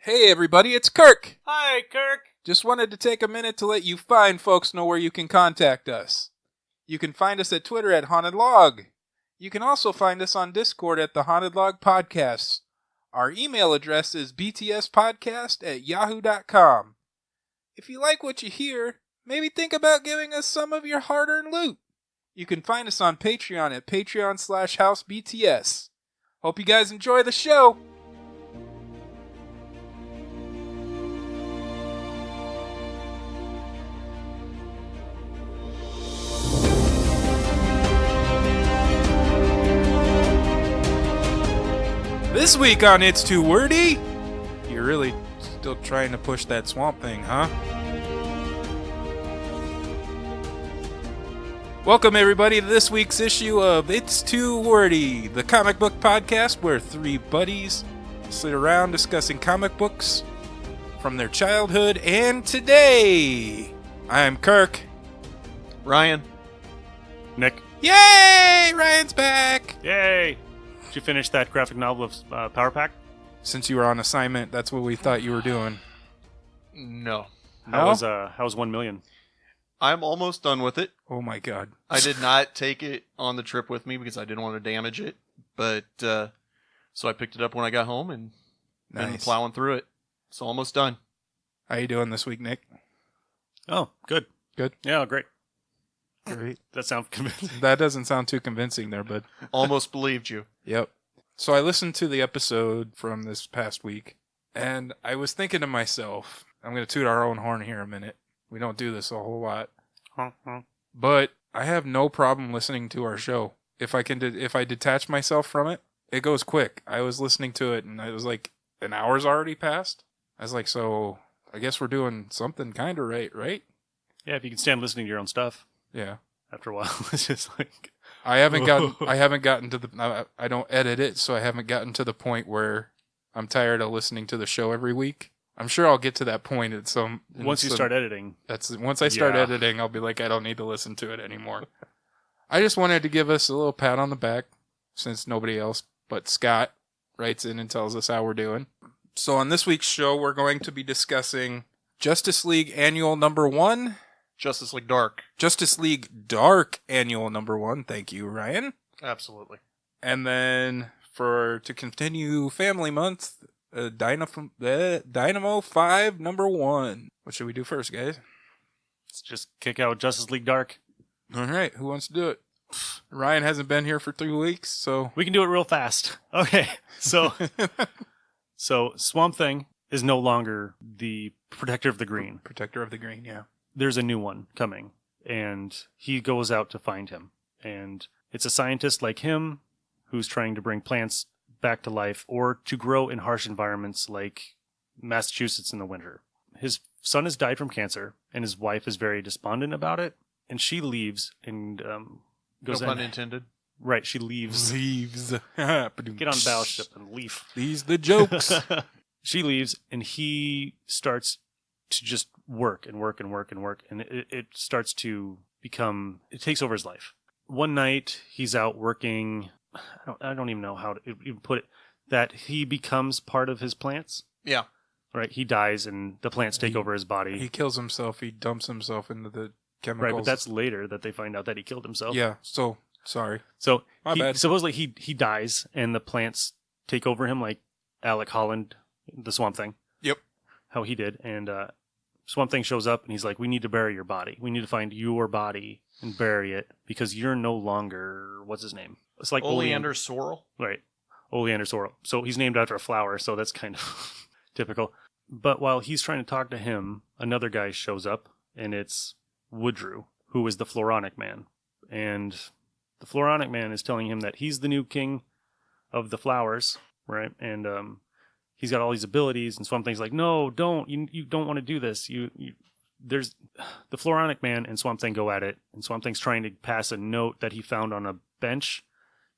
Hey everybody, it's Kirk! Hi, Kirk! Just wanted to take a minute to let you fine folks know where you can contact us. You can find us at Twitter at Haunted Log. You can also find us on Discord at the Haunted Log Podcasts. Our email address is btspodcast@yahoo.com. If you like what you hear, maybe think about giving us some of your hard-earned loot. You can find us on Patreon at patreon.com/housebts. Hope you guys enjoy the show! This week on It's Too Wordy, you're really still trying to push that swamp thing, huh? Welcome everybody to this week's issue of It's Too Wordy, the comic book podcast where three buddies sit around discussing comic books from their childhood and today. I'm Kirk. Ryan. Nick. Yay! Ryan's back! Yay! Did you finish that graphic novel of Power Pack? Since you were on assignment, that's what we thought you were doing. No. How was 1 million? I'm almost done with it. Oh my god. I did not take it on the trip with me because I didn't want to damage it. But, so I picked it up when I got home and been plowing through it. It's almost done. How you doing this week, Nick? Oh, good. Good? Yeah, great. Great. That sounds convincing. That doesn't sound too convincing there, bud. Almost believed you. Yep. So I listened to the episode from this past week, and I was thinking to myself, I'm going to toot our own horn here a minute. We don't do this a whole lot. But I have no problem listening to our show. If I detach myself from it, it goes quick. I was listening to it, and I was like, an hour's already passed? I was like, so I guess we're doing something kind of right? Yeah, if you can stand listening to your own stuff. Yeah. After a while, it's just like... I haven't gotten to the... I don't edit it, so I haven't gotten to the point where I'm tired of listening to the show every week. I'm sure I'll get to that point at some... Once you start editing. Once I start editing, I'll be like, I don't need to listen to it anymore. I just wanted to give us a little pat on the back, since nobody else but Scott writes in and tells us how we're doing. So on this week's show, we're going to be discussing Justice League Annual Number 1... Justice League Dark. Justice League Dark Annual Number 1. Thank you, Ryan. Absolutely. And then to continue Family Month, Dynamo 5 Number 1. What should we do first, guys? Let's just kick out Justice League Dark. All right, who wants to do it? Ryan hasn't been here for 3 weeks, so... We can do it real fast. Okay, so Swamp Thing is no longer the Protector of the Green. Protector of the Green, yeah. There's a new one coming, and he goes out to find him. And it's a scientist like him who's trying to bring plants back to life or to grow in harsh environments like Massachusetts in the winter. His son has died from cancer, and his wife is very despondent about it. And she leaves and goes... No pun intended. Right, she leaves. Leaves. Get on battleship and leave. These the jokes. She leaves, and he starts to just work, and it starts to become... It takes over his life. One night, he's out working... I don't even know how to even put it. That he becomes part of his plants. Yeah. Right? He dies, and the plants take over his body. He kills himself. He dumps himself into the chemicals. Right, but that's later that they find out that he killed himself. Yeah, so... Sorry. So, My bad. Supposedly, he dies, and the plants take over him, like Alec Holland, the Swamp Thing. Yep. How he did, and Swamp Thing shows up and he's like, we need to bury your body. We need to find your body and bury it because you're no longer... What's his name? It's like Oleander Sorrel. Right. Oleander Sorrel. So he's named after a flower, so that's kind of typical. But while he's trying to talk to him, another guy shows up, and it's Woodrue, who is the Floronic Man. And the Floronic Man is telling him that he's the new king of the flowers, right? And he's got all these abilities, and Swamp Thing's like, no, don't. You don't want to do this. There's the Floronic Man and Swamp Thing go at it, and Swamp Thing's trying to pass a note that he found on a bench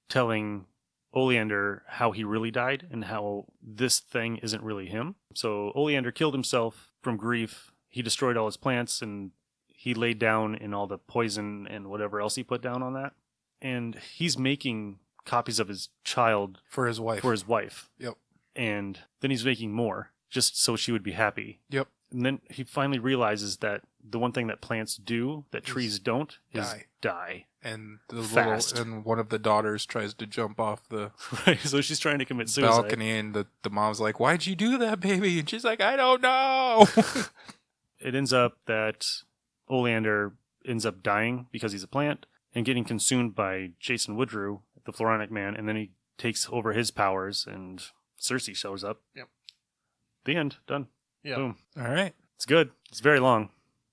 telling Oleander how he really died and how this thing isn't really him. So Oleander killed himself from grief. He destroyed all his plants, and he laid down in all the poison and whatever else he put down on that. And he's making copies of his child For his wife. For his wife. Yep. And then he's making more. just so she would be happy. Yep. And then he finally realizes that the one thing that plants do that trees don't is die. And the Fast. and one of the daughters tries to jump off the Right. So she's trying to commit suicide. balcony, and the mom's like, "Why'd you do that, baby?" And she's like, "I don't know." It ends up that Oleander ends up dying because he's a plant and getting consumed by Jason Woodrue, the Floronic Man, and then he takes over his powers, and Cersei shows up. Yep. The end. Done. Yeah. Boom. All right. It's good. It's very long.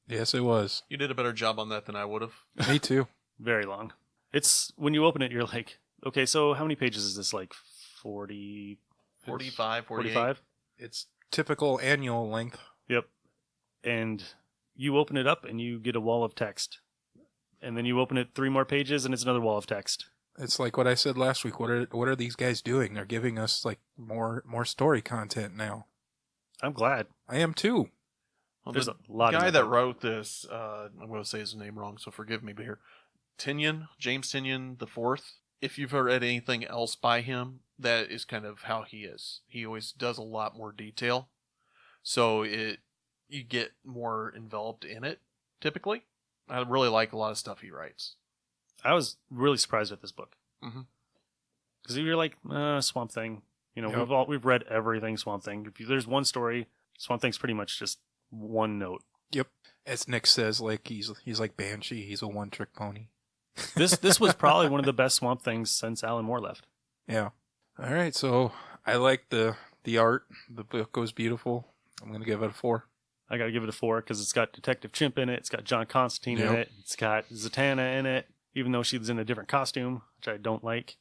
Yes, it was. You did a better job on that than I would have. Me too. Very long. It's when you open it, you're like, okay, so how many pages is this? Like 40, 45, 48. 45? It's typical annual length. Yep. And you open it up and you get a wall of text. And then you open it 3 more pages and it's another wall of text. It's like what I said last week. What are these guys doing? They're giving us like more story content now. I'm glad. I am too. Well, There's the a lot guy of that wrote this, I'm going to say his name wrong, so forgive me here. James Tinian the Fourth. If you've read anything else by him, that is kind of how he is. He always does a lot more detail, so you get more enveloped in it. Typically, I really like a lot of stuff he writes. I was really surprised at this book. Mhm. Because you're like, Swamp Thing. You know, Yep. we've read everything Swamp Thing. There's one story, Swamp Thing's pretty much just one note. Yep. As Nick says, like he's like Banshee. He's a one-trick pony. This was probably one of the best Swamp Things since Alan Moore left. Yeah. All right. So I like the art. The book was beautiful. I'm gonna give it a 4. I got to give it a 4 because it's got Detective Chimp in it. It's got John Constantine in Yep. it. It's got Zatanna in it, even though she's in a different costume, which I don't like.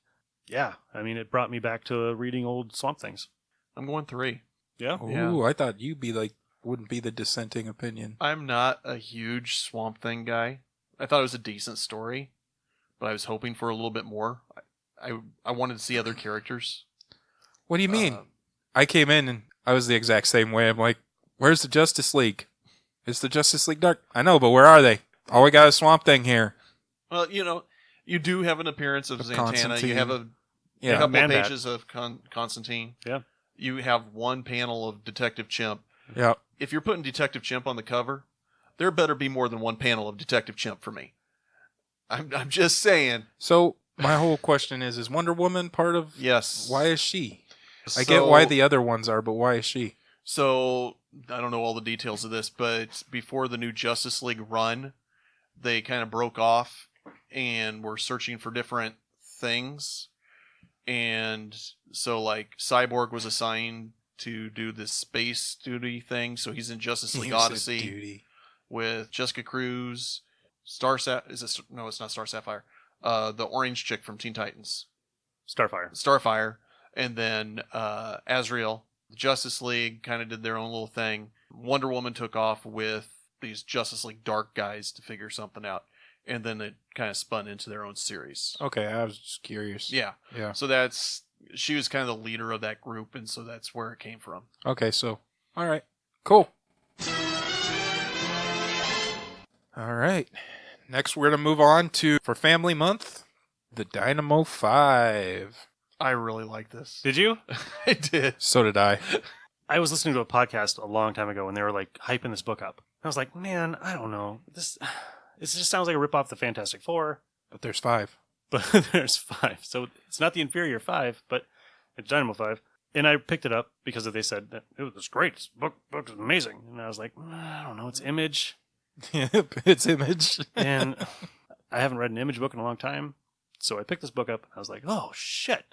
Yeah, I mean, it brought me back to reading old Swamp Things. I'm going 3. Yeah. Ooh, Yeah. I thought you'd be like wouldn't be the dissenting opinion. I'm not a huge Swamp Thing guy. I thought it was a decent story, but I was hoping for a little bit more. I wanted to see other characters. What do you mean? I came in and I was the exact same way. I'm like, where's the Justice League? Is the Justice League dark? I know, but where are they? All we got is Swamp Thing here. Well, you do have an appearance of Zatanna. Constantine. You have a Yeah. couple of Man-Bat. pages of Constantine. Yeah. You have one panel of Detective Chimp. Yeah. If you're putting Detective Chimp on the cover, there better be more than one panel of Detective Chimp for me. I'm just saying. So my whole question is Wonder Woman part of? Yes. Why is she? I get why the other ones are, but why is she? So I don't know all the details of this, but before the new Justice League run, they kind of broke off and were searching for different things. And so, like, Cyborg was assigned to do this space duty thing, so he's in Justice League You said Odyssey duty. with Jessica Cruz, no, it's not Star Sapphire, the orange chick from Teen Titans, Starfire, and then Azrael. The Justice League kind of did their own little thing. Wonder Woman took off with these Justice League Dark guys to figure something out, and then it kind of spun into their own series. Okay, I was just curious. Yeah. Yeah. So she was kind of the leader of that group, and so that's where it came from. Okay, so all right, cool. All right, next we're gonna move on to for Family Month, the Dynamo 5. I really like this. Did you? I did. So did I. I was listening to a podcast a long time ago and they were like hyping this book up. I was like, man, I don't know. This just sounds like a rip off the Fantastic Four. But there's 5. But there's 5. So it's not the inferior 5, but it's Dynamo 5. And I picked it up because they said that it was great. This book is amazing. And I was like, I don't know. It's Image. It's Image. And I haven't read an Image book in a long time. So I picked this book up. I was like, oh, shit.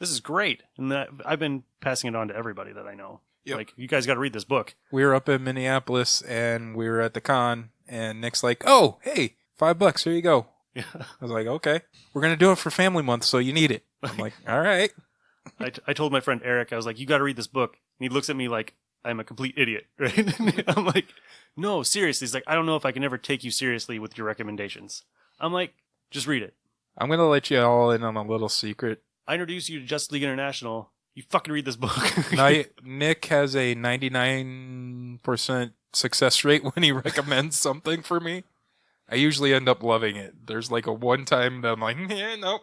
This is great. And I've been passing it on to everybody that I know. Yep. Like, you guys got to read this book. We were up in Minneapolis and we were at the con, and Nick's like, "Oh, hey, $5, here you go." Yeah. I was like, "Okay, we're gonna do it for Family Month, so you need it." I'm like, "All right." I told my friend Eric, I was like, you got to read this book. And he looks at me like I'm a complete idiot, right? I'm like, no, seriously. He's like, I don't know if I can ever take you seriously with your recommendations. I'm like, just read it. I'm gonna let you all in on a little secret. I introduced you to Justice League International. You fucking read this book. Now, Nick has a 99% success rate when he recommends something for me. I usually end up loving it. There's like a one time that I'm like, yeah, nope.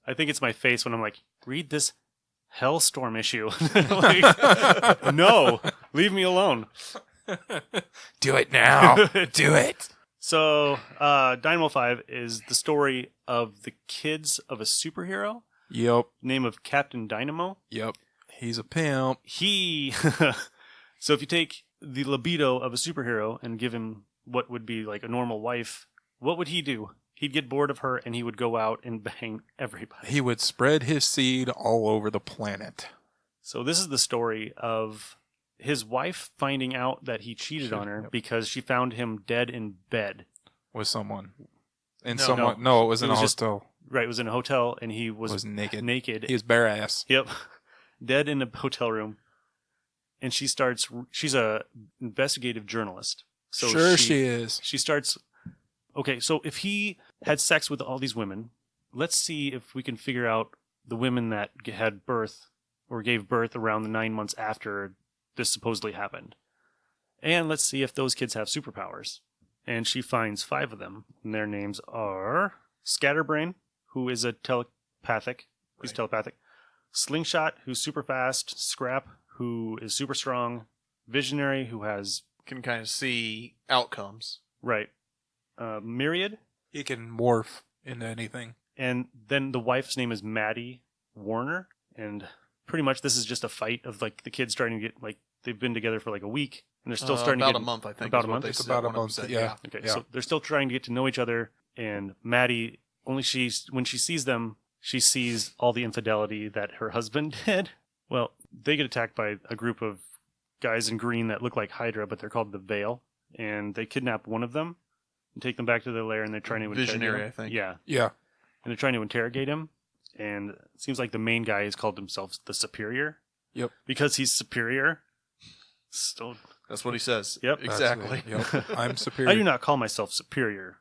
I think it's my face when I'm like, read this Hellstorm issue. Like, no, leave me alone. Do it now. Do it. So, Dynamo 5 is the story of the kids of a superhero. Yep. Name of Captain Dynamo. Yep. He's a pimp. So if you take the libido of a superhero and give him what would be like a normal wife, what would he do? He'd get bored of her and he would go out and bang everybody. He would spread his seed all over the planet. So this is the story of his wife finding out that he cheated on her because she found him dead in bed. With someone. No, it was in a hotel. Right, it was in a hotel and he was naked. He was bare ass. Yep. Dead in a hotel room. And she's a investigative journalist. So she is. She starts, okay, so if he had sex with all these women, let's see if we can figure out the women that had birth or gave birth around the 9 months after this supposedly happened. And let's see if those kids have superpowers. And she finds 5 of them. And their names are Scatterbrain, who is a telepathic. He's telepathic. Slingshot, who's super fast. Scrap, who is super strong. Visionary, who can kind of see outcomes. Right. Myriad. He can morph into anything. And then the wife's name is Maddie Warner. And pretty much this is just a fight of like the kids starting to get like they've been together for like a week and they're still starting to get about a month, I think. About a month. It's about a month. Yeah. Okay. Yeah. So they're still trying to get to know each other. And Maddie when she sees them, she sees all the infidelity that her husband did. Well, they get attacked by a group of guys in green that look like Hydra, but they're called the Veil, and they kidnap one of them and take them back to their lair, and they're trying to Visionary, interrogate him. I think. Yeah. Yeah. And they're trying to interrogate him, and it seems like the main guy has called himself the Superior. Yep. Because he's superior. So that's what he says. Yep. Exactly. Yep. I'm superior. I do not call myself superior.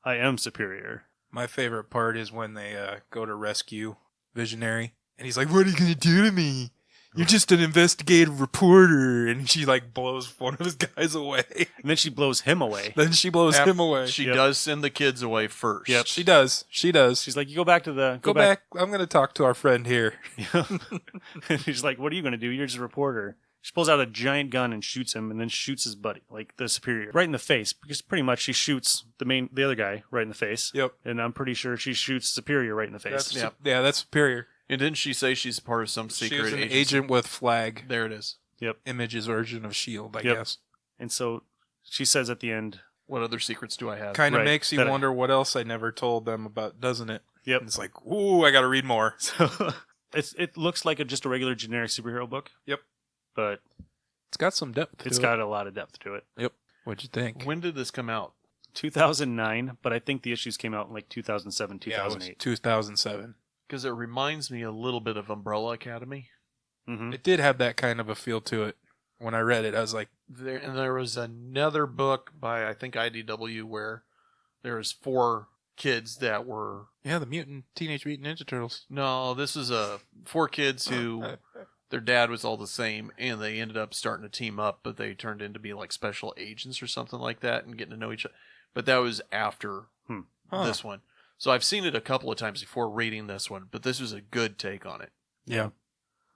I am superior. My favorite part is when they go to rescue Visionary, and he's like, "What are you gonna do to me? You're just an investigative reporter," and she like blows one of his guys away. And then she blows him away. him away. She does send the kids away first. Yep, she does. She's like, "You go back to the go back. I'm gonna talk to our friend here." And she's like, "What are you gonna do? You're just a reporter." She pulls out a giant gun and shoots him, and then shoots his buddy, like the superior, right in the face. Because pretty much she shoots the other guy right in the face. Yep. And I'm pretty sure she shoots Superior right in the face. That's Superior. And didn't she say she's part of some secret agent with flag? There it is. Yep. Image's version of S.H.I.E.L.D., I guess. And so she says at the end, "What other secrets do I have?" Kind of makes you wonder what else I never told them about, doesn't it? Yep. And it's like, ooh, I got to read more. So it looks like just a regular generic superhero book. Yep. But it's got some depth. It's got a lot of depth to it. Yep. What'd you think? When did this come out? 2009, but I think the issues came out in like 2007, 2008. Yeah, 2007. Because it reminds me a little bit of Umbrella Academy. Mm-hmm. It did have that kind of a feel to it. When I read it, I was like... There was another book by, I think, IDW where there was 4 kids that were... Yeah, the Teenage Mutant Ninja Turtles. No, this is 4 kids who... Their dad was all the same, and they ended up starting to team up, but they turned into be like special agents or something like that and getting to know each other. But that was after this one. So I've seen it a couple of times before reading this one, but this was a good take on it. Yeah.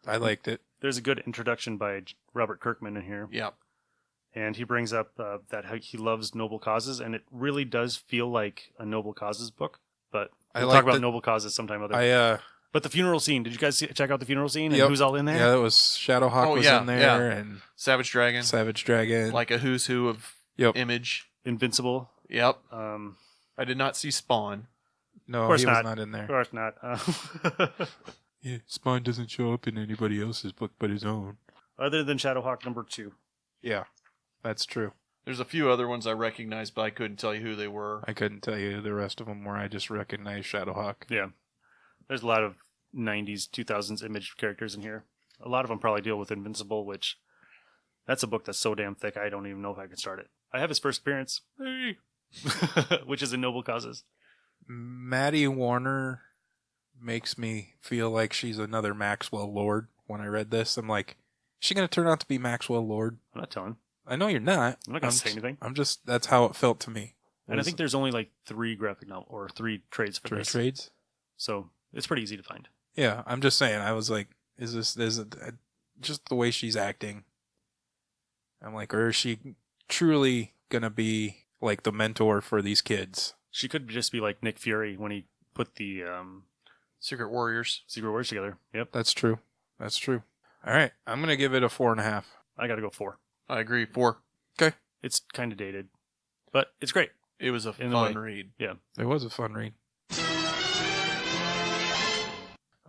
I liked it. There's a good introduction by Robert Kirkman in here. Yeah. And he brings up that he loves noble causes, and it really does feel like a noble causes book. But we'll talk about noble causes sometime other. But the funeral scene, did you guys check out the funeral scene and who's all in there? Yeah, that was Shadowhawk was in there and Savage Dragon. Like a who's who of Image. Invincible. Yep. I did not see Spawn. No, he was not in there. Of course not. Yeah, Spawn doesn't show up in anybody else's book but his own. Other than Shadowhawk number 2. Yeah, that's true. There's a few other ones I recognized, but I couldn't tell you who they were. I couldn't tell you the rest of them where I just recognized Shadowhawk. Yeah. There's a lot of 90s, 2000s Image characters in here. A lot of them probably deal with Invincible, which that's a book that's so damn thick I don't even know if I can start it. I have his first appearance, which is in Noble Causes. Maddie Warner makes me feel like she's another Maxwell Lord. When I read this, I'm like, is she going to turn out to be Maxwell Lord? I'm not telling. I know you're not. I'm not going to say anything. That's how it felt to me. And I think there's only like 3 graphic novels or 3 trades for this. 3 trades? So it's pretty easy to find. Yeah, I'm just saying. I was like, just the way she's acting. I'm like, or is she truly gonna be like the mentor for these kids? She could just be like Nick Fury when he put the Secret Warriors together. Yep. That's true. All right, I'm gonna give it a 4.5. I got to go 4. I agree. 4. Okay. It's kind of dated, but it's great. It was a In a fun way. read. Yeah. It was a fun read.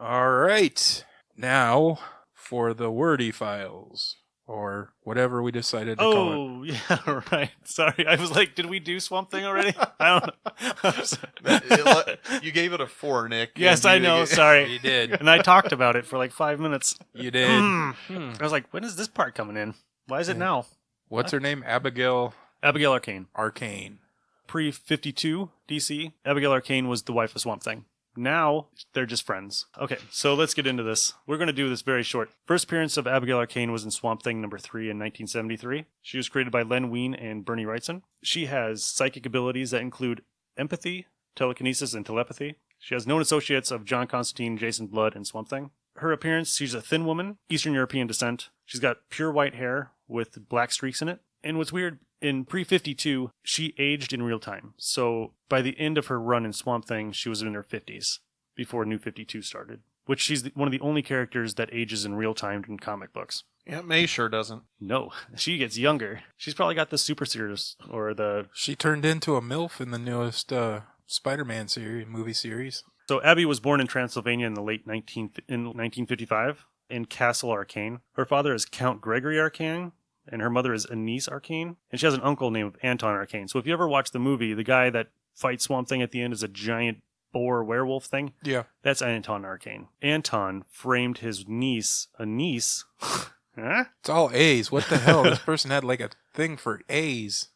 All right, now for the Wordy files, or whatever we decided to call it. Oh, yeah, right. Sorry. I was like, did we do Swamp Thing already? I don't know. You gave it a 4, Nick. Yes, and I you- know. Sorry. You did. And I talked about it for like 5 minutes. You did. I was like, when is this part coming in? Why is it now? What's her name? Abigail Abigail Arcane. Arcane. Pre-52 DC, Abigail Arcane was the wife of Swamp Thing. Now, they're just friends. Okay, so let's get into this. We're going to do this very short. First appearance of Abigail Arcane was in Swamp Thing number 3 in 1973. She was created by Len Wein and Bernie Wrightson. She has psychic abilities that include empathy, telekinesis, and telepathy. She has known associates of John Constantine, Jason Blood, and Swamp Thing. Her appearance, she's a thin woman, Eastern European descent. She's got pure white hair with black streaks in it. And what's weird, in pre-52, she aged in real time. So by the end of her run in Swamp Thing, she was in her 50s before New 52 started, which she's one of the only characters that ages in real time in comic books. Aunt May sure doesn't. No, she gets younger. She's probably got the super series or the... She turned into a MILF in the newest Spider-Man movie series. So Abby was born in Transylvania in the late 1955 in Castle Arcane. Her father is Count Gregory Arcane, and her mother is Anise Arcane, and she has an uncle named Anton Arcane. So if you ever watch the movie, the guy that fights Swamp Thing at the end is a giant boar werewolf thing. Yeah. That's Anton Arcane. Anton framed his niece, Anise. Huh? It's all A's. What the hell? This person had like a thing for A's.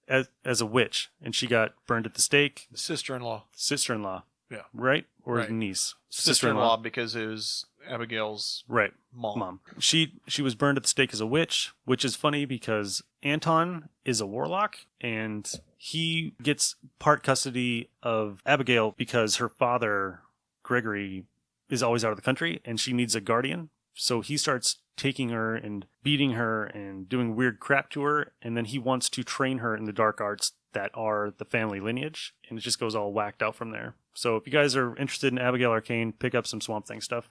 As a witch, and she got burned at the stake. Sister-in-law. Sister-in-law. Yeah. Right? Or Right. niece? Sister-in-law because it was Abigail's Right. mom. She was burned at the stake as a witch, which is funny because Anton is a warlock, and he gets part custody of Abigail because her father, Gregory, is always out of the country, and she needs a guardian. So he starts taking her and beating her and doing weird crap to her, and then he wants to train her in the dark arts that are the family lineage, and it just goes all whacked out from there. So if you guys are interested in Abigail Arcane, pick up some Swamp Thing stuff.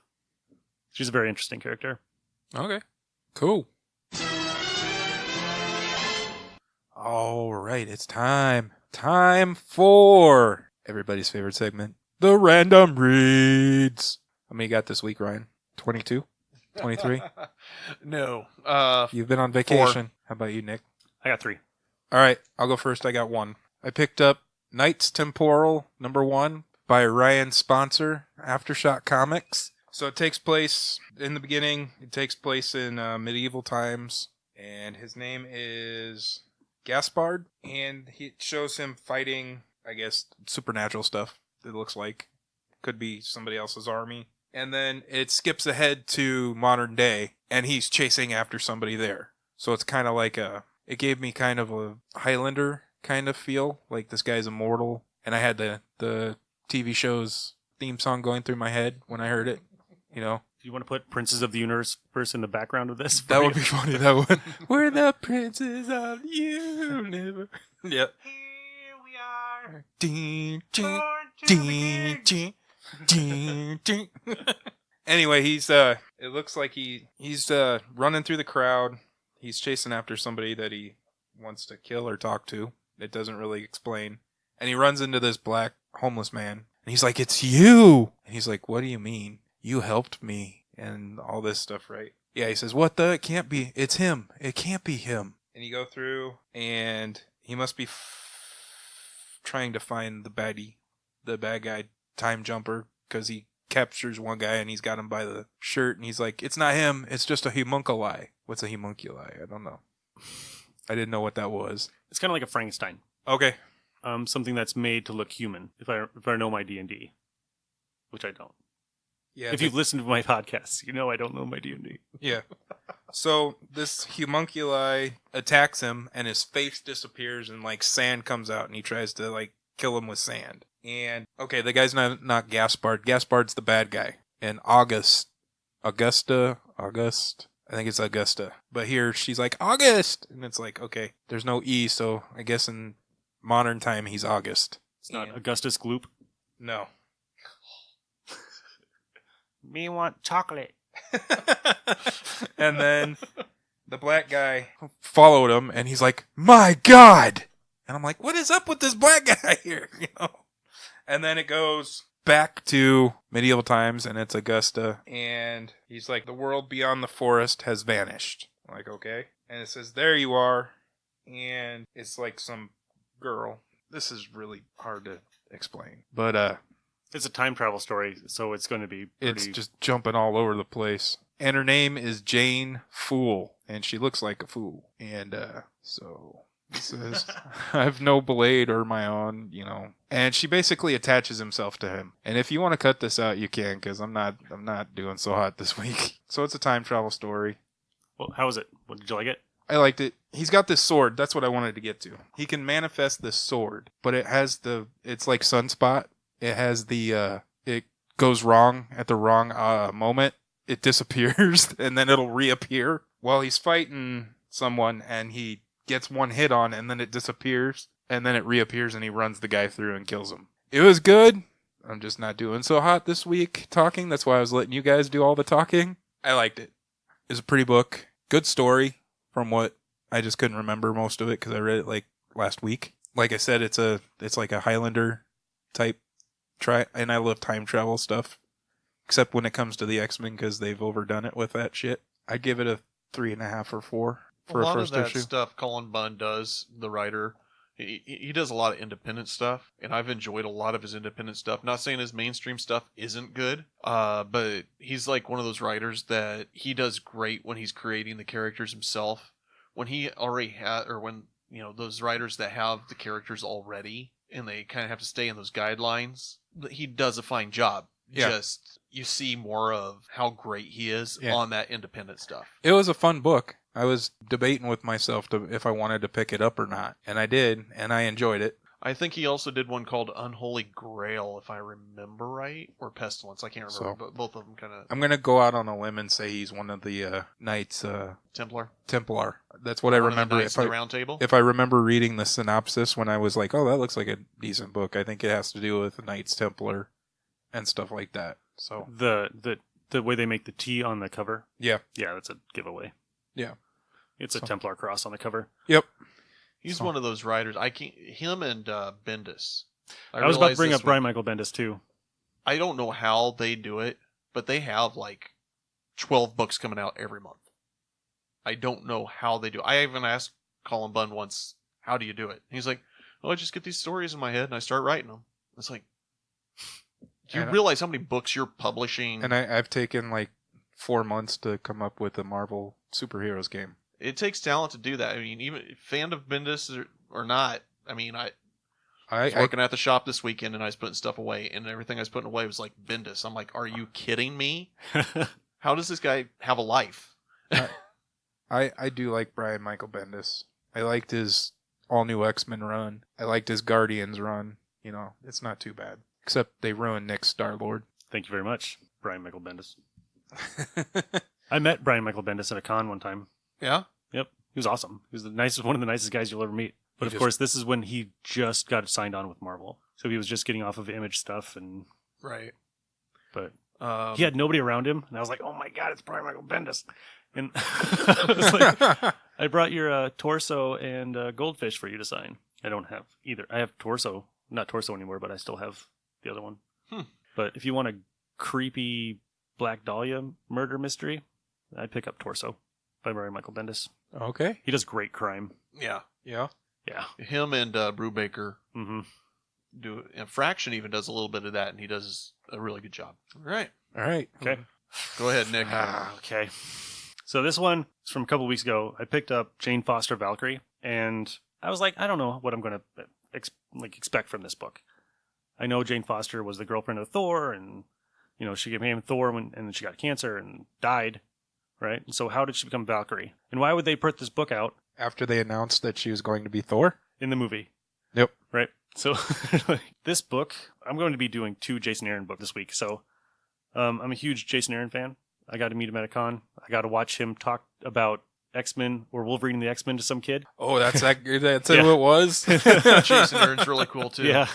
She's a very interesting character. Okay. Cool. All right, it's time. Time for everybody's favorite segment, the random reads. How many you got this week, Ryan? 22? 23? No. You've been on vacation. How about you, Nick? I got 3. All right, I'll go first. I got 1. I picked up Knights Temporal #1 by Ryan Sponsor, Aftershock Comics. So it takes place in the beginning. It takes place in medieval times, and his name is Gaspard, and it shows him fighting, I guess, supernatural stuff. It looks like could be somebody else's army, and then it skips ahead to modern day, and he's chasing after somebody there. So it's kind of like it gave me kind of a Highlander kind of feel, like this guy's immortal, and I had the TV show's theme song going through my head when I heard it. You know, Do you want to put Princes of the Universe in the background of this? that would be funny. That would. We're the princes of the universe. Yep. Here we are. Ding, ding, ding, ding, ding, ding. Anyway, it looks like he's running through the crowd. He's chasing after somebody that he wants to kill or talk to. It doesn't really explain. And he runs into this black homeless man. And he's like, "It's you!" And he's like, "What do you mean? You helped me." And all this stuff, right? Yeah, he says, "What the? It can't be. It's him. It can't be him." And you go through, and he must be trying to find the bad guy, Time Jumper, because he captures one guy and he's got him by the shirt, and he's like, "It's not him. It's just a homunculi." What's a homunculi? I don't know. I didn't know what that was. It's kind of like a Frankenstein. Okay. Something that's made to look human. If I know my D&D, which I don't. Yeah. If you've listened to my podcasts, you know I don't know my D&D. Yeah. So this homunculi attacks him, and his face disappears, and like sand comes out, and he tries to like kill him with sand. And okay, the guy's not Gaspard. Gaspard's the bad guy, and August. I think it's Augusta. But here she's like, August! And it's like, okay, there's no E, so I guess in modern time he's August. It's not Augustus Gloop? No. Me want chocolate. And then the black guy followed him, and he's like, my God! And I'm like, what is up with this black guy here? You know? And then it goes back to medieval times, and it's Augusta, and he's like, the world beyond the forest has vanished. I'm like, okay. And it says, there you are, and it's like some girl. This is really hard to explain. But, it's a time travel story, so it's going to be pretty... It's just jumping all over the place. And her name is Jane Fool, and she looks like a fool. And, so... This is, I have no blade or my own, you know. And she basically attaches himself to him. And if you want to cut this out, you can, because I'm not doing so hot this week. So it's a time travel story. Well, how was it? What, did you like it? I liked it. He's got this sword. That's what I wanted to get to. He can manifest this sword, but it's like Sunspot. It has it goes wrong at the wrong moment. It disappears, and then it'll reappear while he's fighting someone, and he gets one hit on, and then it disappears, and then it reappears, and he runs the guy through and kills him. It was good. I'm just not doing so hot this week talking. That's why I was letting you guys do all the talking. I liked it. It was a pretty book. Good story from what I just couldn't remember most of it because I read it like last week. Like I said, it's like a Highlander type try, and I love time travel stuff, except when it comes to the X-Men because they've overdone it with that shit. I'd give it a 3.5 or 4. For a lot first of that issue. stuff Cullen Bunn does, the writer, he does a lot of independent stuff, and I've enjoyed a lot of his independent stuff. Not saying his mainstream stuff isn't good, but he's like one of those writers that he does great when he's creating the characters himself. When he already had, or when, you know, those writers that have the characters already, and they kind of have to stay in those guidelines, he does a fine job. Yeah. Just, you see more of how great he is on that independent stuff. It was a fun book. I was debating with myself if I wanted to pick it up or not, and I did, and I enjoyed it. I think he also did one called Unholy Grail, if I remember right, or Pestilence. I can't remember, but both of them kind of... I'm going to go out on a limb and say he's one of the Knights... Templar? Templar. That's what I remember. Knights of the Round Table? If I remember reading the synopsis when I was like, oh, that looks like a decent book, I think it has to do with Knights Templar and stuff like that. So The way they make the T on the cover? Yeah. Yeah, that's a giveaway. Yeah. It's a Templar cross on the cover. Yep. He's one of those writers. Him and Bendis. I was about to bring up Brian Michael Bendis too. I don't know how they do it, but they have like 12 books coming out every month. I don't know how they do it. I even asked Cullen Bunn once, how do you do it? And he's like, oh, I just get these stories in my head and I start writing them. It's like, do you realize how many books you're publishing? And I've taken like 4 months to come up with a Marvel superheroes game. It takes talent to do that. I mean, even fan of Bendis or not, I mean, I was working at the shop this weekend and I was putting stuff away, and everything I was putting away was like Bendis. I'm like, are you kidding me? How does this guy have a life? I do like Brian Michael Bendis. I liked his all-new X-Men run. I liked his Guardians run. You know, it's not too bad. Except they ruined Nick's Star-Lord. Thank you very much, Brian Michael Bendis. I met Brian Michael Bendis at a con one time. Yeah? Yep. He was awesome. He was one of the nicest guys you'll ever meet. But of course, this is when he just got signed on with Marvel. So he was just getting off of Image stuff. Right. But he had nobody around him. And I was like, oh my God, it's Brian Michael Bendis. And I was like, I brought your Torso and Goldfish for you to sign. I don't have either. I have Torso. Not Torso anymore, but I still have the other one. But if you want a creepy Black Dahlia murder mystery, I'd pick up Torso by Brian Michael Bendis. Okay. He does great crime. Yeah. Yeah. Yeah. Him and Brubaker do. And Fraction even does a little bit of that, and he does a really good job. All right. Okay. Go ahead, Nick. Okay. So this one is from a couple weeks ago. I picked up Jane Foster Valkyrie, and I was like, I don't know what I'm going to expect from this book. I know Jane Foster was the girlfriend of Thor, and you know she became Thor and then she got cancer and died, right? So how did she become Valkyrie? And why would they put this book out after they announced that she was going to be Thor in the movie? Yep. Right. So this book, I'm going to be doing 2 Jason Aaron books this week. So I'm a huge Jason Aaron fan. I got to meet him at a con. I got to watch him talk about X-Men or Wolverine and the X-Men to some kid. Oh, that's who it was? Jason Aaron's really cool too. Yeah.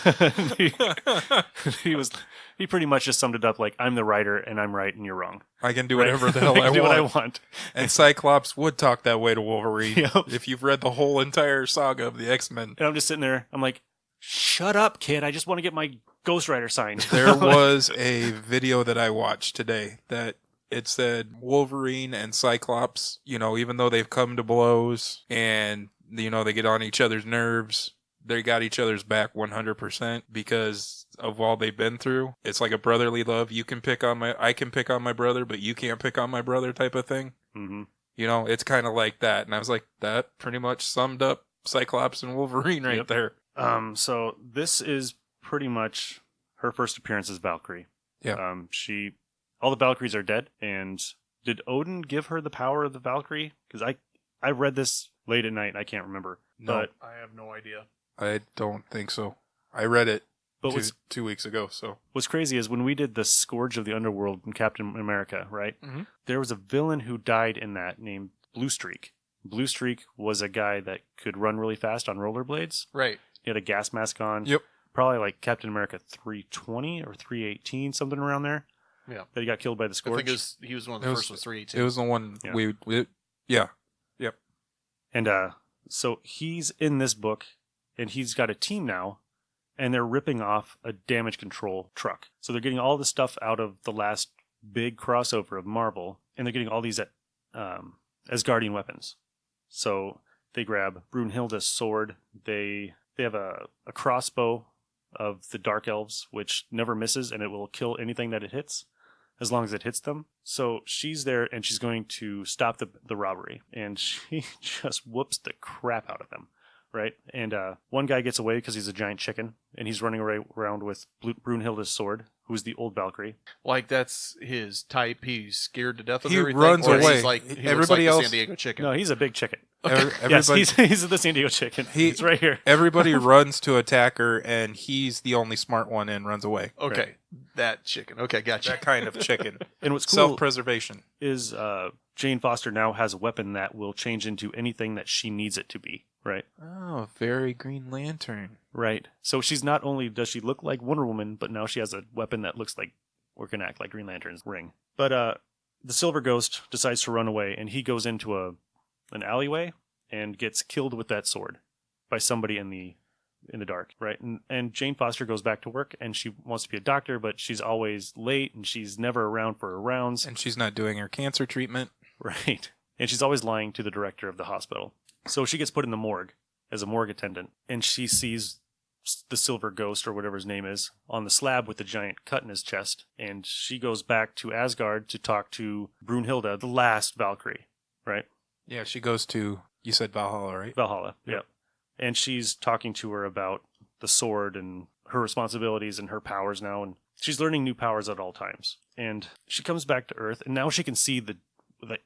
He pretty much just summed it up like, I'm the writer and I'm right and you're wrong. I can do whatever the hell I do want. what I want. And Cyclops would talk that way to Wolverine. Yep. If you've read the whole entire saga of the X-Men. And I'm just sitting there. I'm like, shut up, kid. I just want to get my Ghost Rider signed. There was a video that I watched today that it said Wolverine and Cyclops, even though they've come to blows and, they get on each other's nerves, they got each other's back 100% because of all they've been through. It's like a brotherly love. I can pick on my brother, but you can't pick on my brother type of thing. Mm-hmm. It's kind of like that. And I was like, that pretty much summed up Cyclops and Wolverine right there. So this is pretty much her first appearance as Valkyrie. Yeah. All the Valkyries are dead. And did Odin give her the power of the Valkyrie? Because I read this late at night and I can't remember. No, but I have no idea. I don't think so. I read it but 2 weeks ago. So what's crazy is when we did the Scourge of the Underworld in Captain America, right? Mm-hmm. There was a villain who died in that named Blue Streak. Blue Streak was a guy that could run really fast on rollerblades. Right. He had a gas mask on. Yep. Probably like Captain America 320 or 318, something around there. Yeah. That he got killed by the Scourge. I think he was one of the first with 318. It was the one yeah. Yep. And so he's in this book, and he's got a team now, and they're ripping off a damage control truck. So they're getting all the stuff out of the last big crossover of Marvel, and they're getting all these as Guardian weapons. So they grab Brunhilde's sword. They have a crossbow of the Dark Elves, which never misses, and it will kill anything that it hits, as long as it hits them. So she's there, and she's going to stop the robbery, and she just whoops the crap out of them, right? And one guy gets away because he's a giant chicken, and he's running around with Brunhilde's sword, who's the old Valkyrie. Like, that's his type. He's scared to death of he everything. Runs away. He's like, he everybody looks like else. the San Diego chicken. No, he's a big chicken. Okay. Yes, he's the San Diego chicken. He's right here. Everybody runs to attack her, and he's the only smart one and runs away. Okay, Right. That chicken. Okay, gotcha. That kind of chicken. And what's cool Self-preservation. is Jane Foster now has a weapon that will change into anything that she needs it to be, right? Oh, very Green Lantern. Right. So she's not only does she look like Wonder Woman, but now she has a weapon that looks like or can act like Green Lantern's ring. But the Silver Ghost decides to run away, and he goes into an alleyway and gets killed with that sword by somebody in the dark, right? And Jane Foster goes back to work, and she wants to be a doctor, but she's always late, and she's never around for her rounds. And she's not doing her cancer treatment. Right. And she's always lying to the director of the hospital. So she gets put in the morgue as a morgue attendant, and she sees the Silver Ghost, or whatever his name is, on the slab with the giant cut in his chest, and she goes back to Asgard to talk to Brunhilde, the last Valkyrie, right? Yeah, she goes to, you said Valhalla, right? Valhalla, yeah. And she's talking to her about the sword and her responsibilities and her powers now, and she's learning new powers at all times. And she comes back to Earth, and now she can see that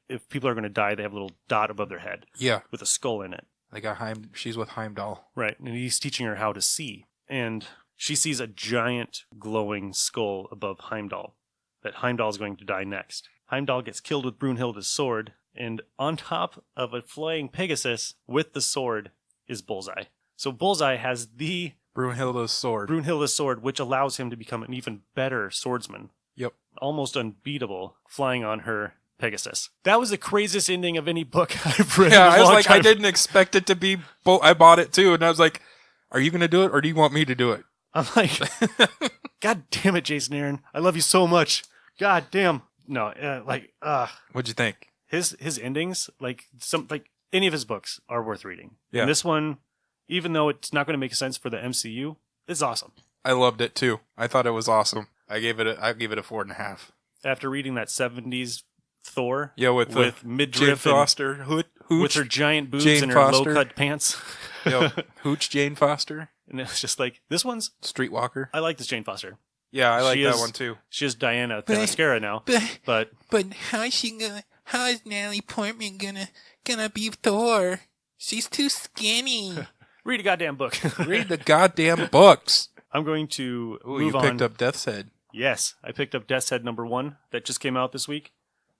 if people are going to die, they have a little dot above their head. Yeah. With a skull in it. They got she's with Heimdall. Right, and he's teaching her how to see. And she sees a giant glowing skull above Heimdall, that Heimdall's going to die next. Heimdall gets killed with Brunhilde's sword, and on top of a flying Pegasus with the sword is Bullseye. So Bullseye has the Brunhilde's sword, which allows him to become an even better swordsman. Yep. Almost unbeatable, flying on her Pegasus. That was the craziest ending of any book I've read. Yeah, I was like, I didn't expect it to be. I bought it too, and I was like, "Are you going to do it, or do you want me to do it?" I'm like, God damn it, Jason Aaron, I love you so much. God damn. No, What'd you think? His endings, like any of his books, are worth reading. Yeah. And this one, even though it's not going to make sense for the MCU, it's awesome. I loved it too. I thought it was awesome. I gave it a 4.5. After reading that 70s Thor, Yeah, with midriff Jane Foster, Hooch, with her giant boobs Jane and her Foster. low-cut pants. Hooch Jane Foster, And it's just like, this one's, Streetwalker. I like this Jane Foster. Yeah, I like She that is- one too. She is Diana Themyscira now, but But how is Natalie Portman gonna be Thor? She's too skinny. read a goddamn book. Read the goddamn books. I'm going to Ooh, move you on. picked up Death's Head. Yes, I picked up Death's Head #1 that just came out this week.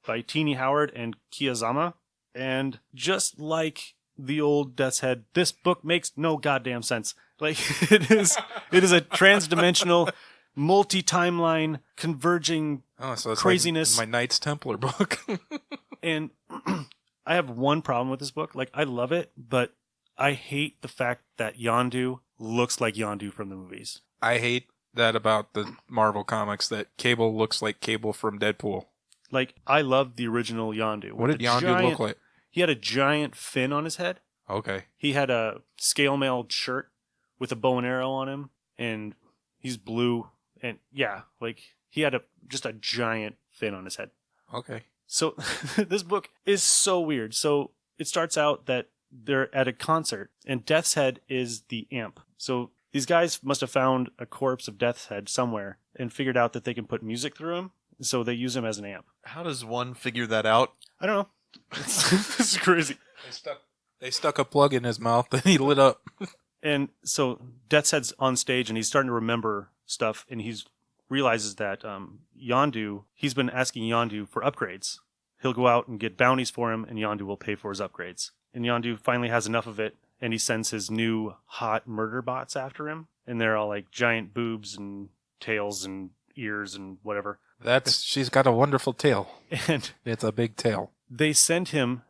by Teenie Howard and Kiyazama. And just like the old Death's Head, this book makes no goddamn sense. Like, it is a trans-dimensional, multi-timeline, converging so it's craziness. Like my Knights Templar book. And I have one problem with this book. Like, I love it, but I hate the fact that Yondu looks like Yondu from the movies. I hate that about the Marvel comics, that Cable looks like Cable from Deadpool. Like, I love the original Yondu. What did Yondu look like? He had a giant fin on his head. Okay. He had a scale-mailed shirt with a bow and arrow on him, and he's blue. And yeah, like, he had just a giant fin on his head. Okay. So this book is so weird. So it starts out that they're at a concert, and Death's Head is the amp. So these guys must have found a corpse of Death's Head somewhere and figured out that they can put music through him, so they use him as an amp. How does one figure that out? I don't know. This is crazy. They stuck a plug in his mouth and he lit up. And so Death's Head's on stage and he's starting to remember stuff, and he realizes that Yondu, he's been asking Yondu for upgrades. He'll go out and get bounties for him, and Yondu will pay for his upgrades. And Yondu finally has enough of it, and he sends his new hot murder bots after him, and they're all like giant boobs and tails and ears and whatever. She's got a wonderful tail. And it's a big tail. They send him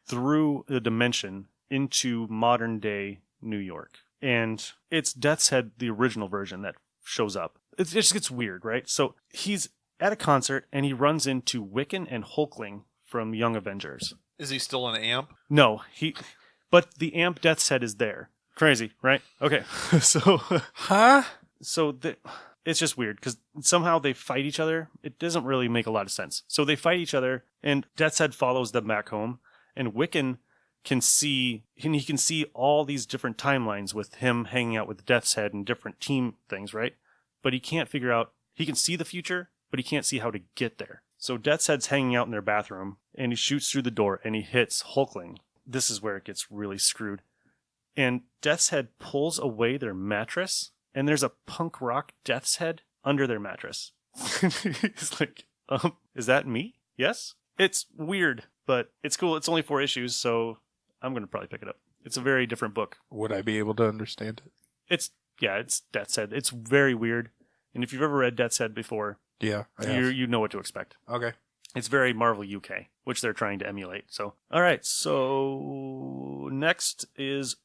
through the dimension into modern day New York. And it's Death's Head, the original version, that shows up. It just gets weird, right? So he's at a concert and he runs into Wiccan and Hulkling from Young Avengers. Is he still an amp? No, but the amp Death's Head is there. Crazy, right? Okay. So it's just weird because somehow they fight each other. It doesn't really make a lot of sense. So they fight each other, and Death's Head follows them back home, and Wiccan can see all these different timelines with him hanging out with Death's Head and different team things, right? But he can't figure out, he can see the future, but he can't see how to get there. So Death's Head's hanging out in their bathroom, and he shoots through the door, and he hits Hulkling. This is where it gets really screwed. And Death's Head pulls away their mattress, and there's a punk rock Death's Head under their mattress. He's like, is that me? Yes? It's weird, but it's cool. It's only 4 issues, so I'm going to probably pick it up. It's a very different book. Would I be able to understand it? It's Death's Head. It's very weird. And if you've ever read Death's Head before, yeah, you know what to expect. Okay. It's very Marvel UK, which they're trying to emulate. So, all right. So next is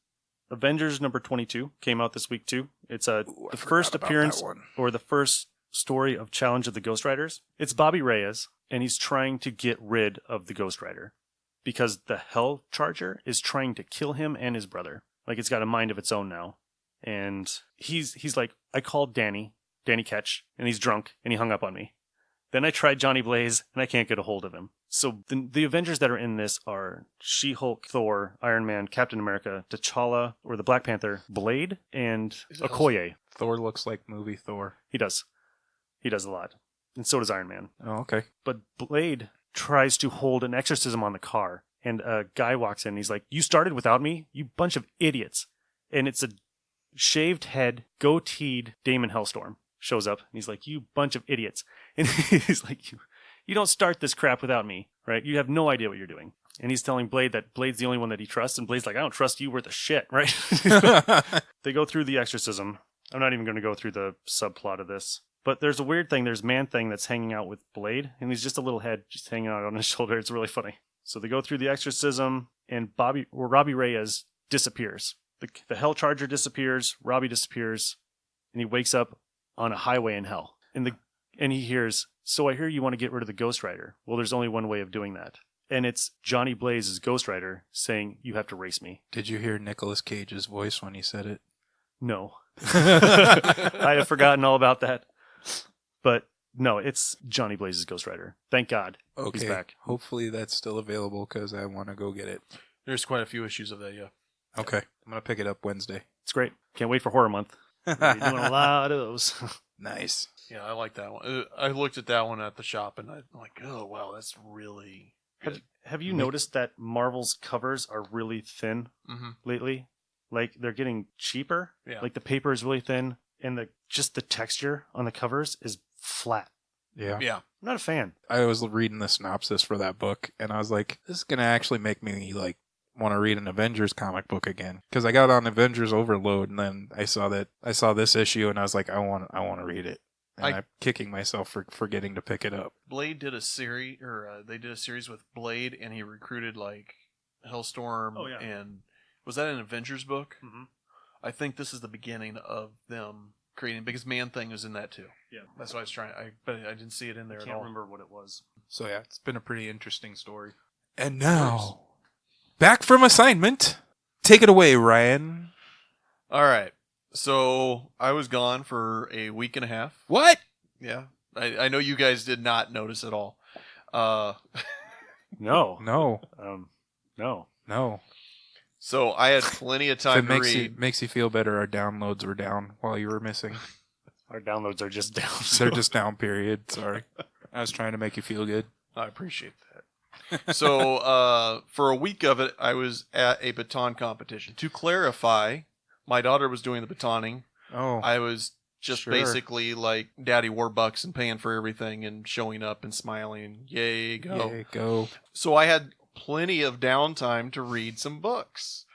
Avengers number 22. Came out this week too. It's the first appearance or the first story of Challenge of the Ghost Riders. It's Bobby Reyes, and he's trying to get rid of the Ghost Rider because the Hell Charger is trying to kill him and his brother. Like, it's got a mind of its own now. And he's like, I called Danny Ketch, and he's drunk, and he hung up on me. Then I tried Johnny Blaze, and I can't get a hold of him. So the Avengers that are in this are She-Hulk, Thor, Iron Man, Captain America, T'Challa, or the Black Panther, Blade, and Okoye. Thor looks like movie Thor. He does. He does a lot. And so does Iron Man. Oh, okay. But Blade tries to hold an exorcism on the car, and a guy walks in, and he's like, you started without me? You bunch of idiots. And it's a shaved head, goateed Damon Hellstorm shows up, and he's like, you bunch of idiots. And he's like, you don't start this crap without me, right? You have no idea what you're doing. And he's telling Blade that Blade's the only one that he trusts, and Blade's like, I don't trust you worth a shit, right? They go through the exorcism. I'm not even going to go through the subplot of this. But there's a weird thing. There's Man-Thing that's hanging out with Blade, and he's just a little head just hanging out on his shoulder. It's really funny. So they go through the exorcism, and Robbie Reyes disappears. The Hell Charger disappears, Robbie disappears, and he wakes up on a highway in hell. And he hears, so I hear you want to get rid of the Ghost Rider. Well, there's only one way of doing that. And it's Johnny Blaze's Ghost Rider saying, you have to race me. Did you hear Nicolas Cage's voice when he said it? No. I have forgotten all about that. But no, it's Johnny Blaze's Ghost Rider. Thank God. Okay. He's back. Hopefully that's still available because I want to go get it. There's quite a few issues of that, yeah. Okay. I'm going to pick it up Wednesday. It's great. Can't wait for Horror Month. We're doing a lot of those. Nice. Yeah, I like that one. I looked at that one at the shop, and I'm like, oh, wow, that's really good. Have you noticed that Marvel's covers are really thin lately? Like, they're getting cheaper. Yeah. Like, the paper is really thin, and just the texture on the covers is flat. Yeah. Yeah. I'm not a fan. I was reading the synopsis for that book, and I was like, this is going to actually make me, want to read an Avengers comic book again. Because I got on Avengers Overload, and then I saw this issue, and I was like, I want to read it. And I'm kicking myself for forgetting to pick it up. Blade did a series, they did a series with Blade, and he recruited, Hellstorm. Oh, yeah. And was that an Avengers book? Mm-hmm. I think this is the beginning of them creating, because Man-Thing was in that too. Yeah. That's what I was trying, but I didn't see it in there I at can't all. remember what it was. So yeah, it's been a pretty interesting story. And now, back from assignment. Take it away, Ryan. All right. So I was gone for a week and a half. What? Yeah. I know you guys did not notice at all. No. No. No. No. So I had plenty of If time it to read. makes you feel better, our downloads were down while you were missing. Our downloads are just down. They're just down, period. Sorry. I was trying to make you feel good. I appreciate that. So for a week of it, I was at a baton competition. To clarify, my daughter was doing the batoning. Oh. I was just Sure. basically like Daddy Warbucks and paying for everything and showing up and smiling. Yay, go. Yay, go. So I had plenty of downtime to read some books.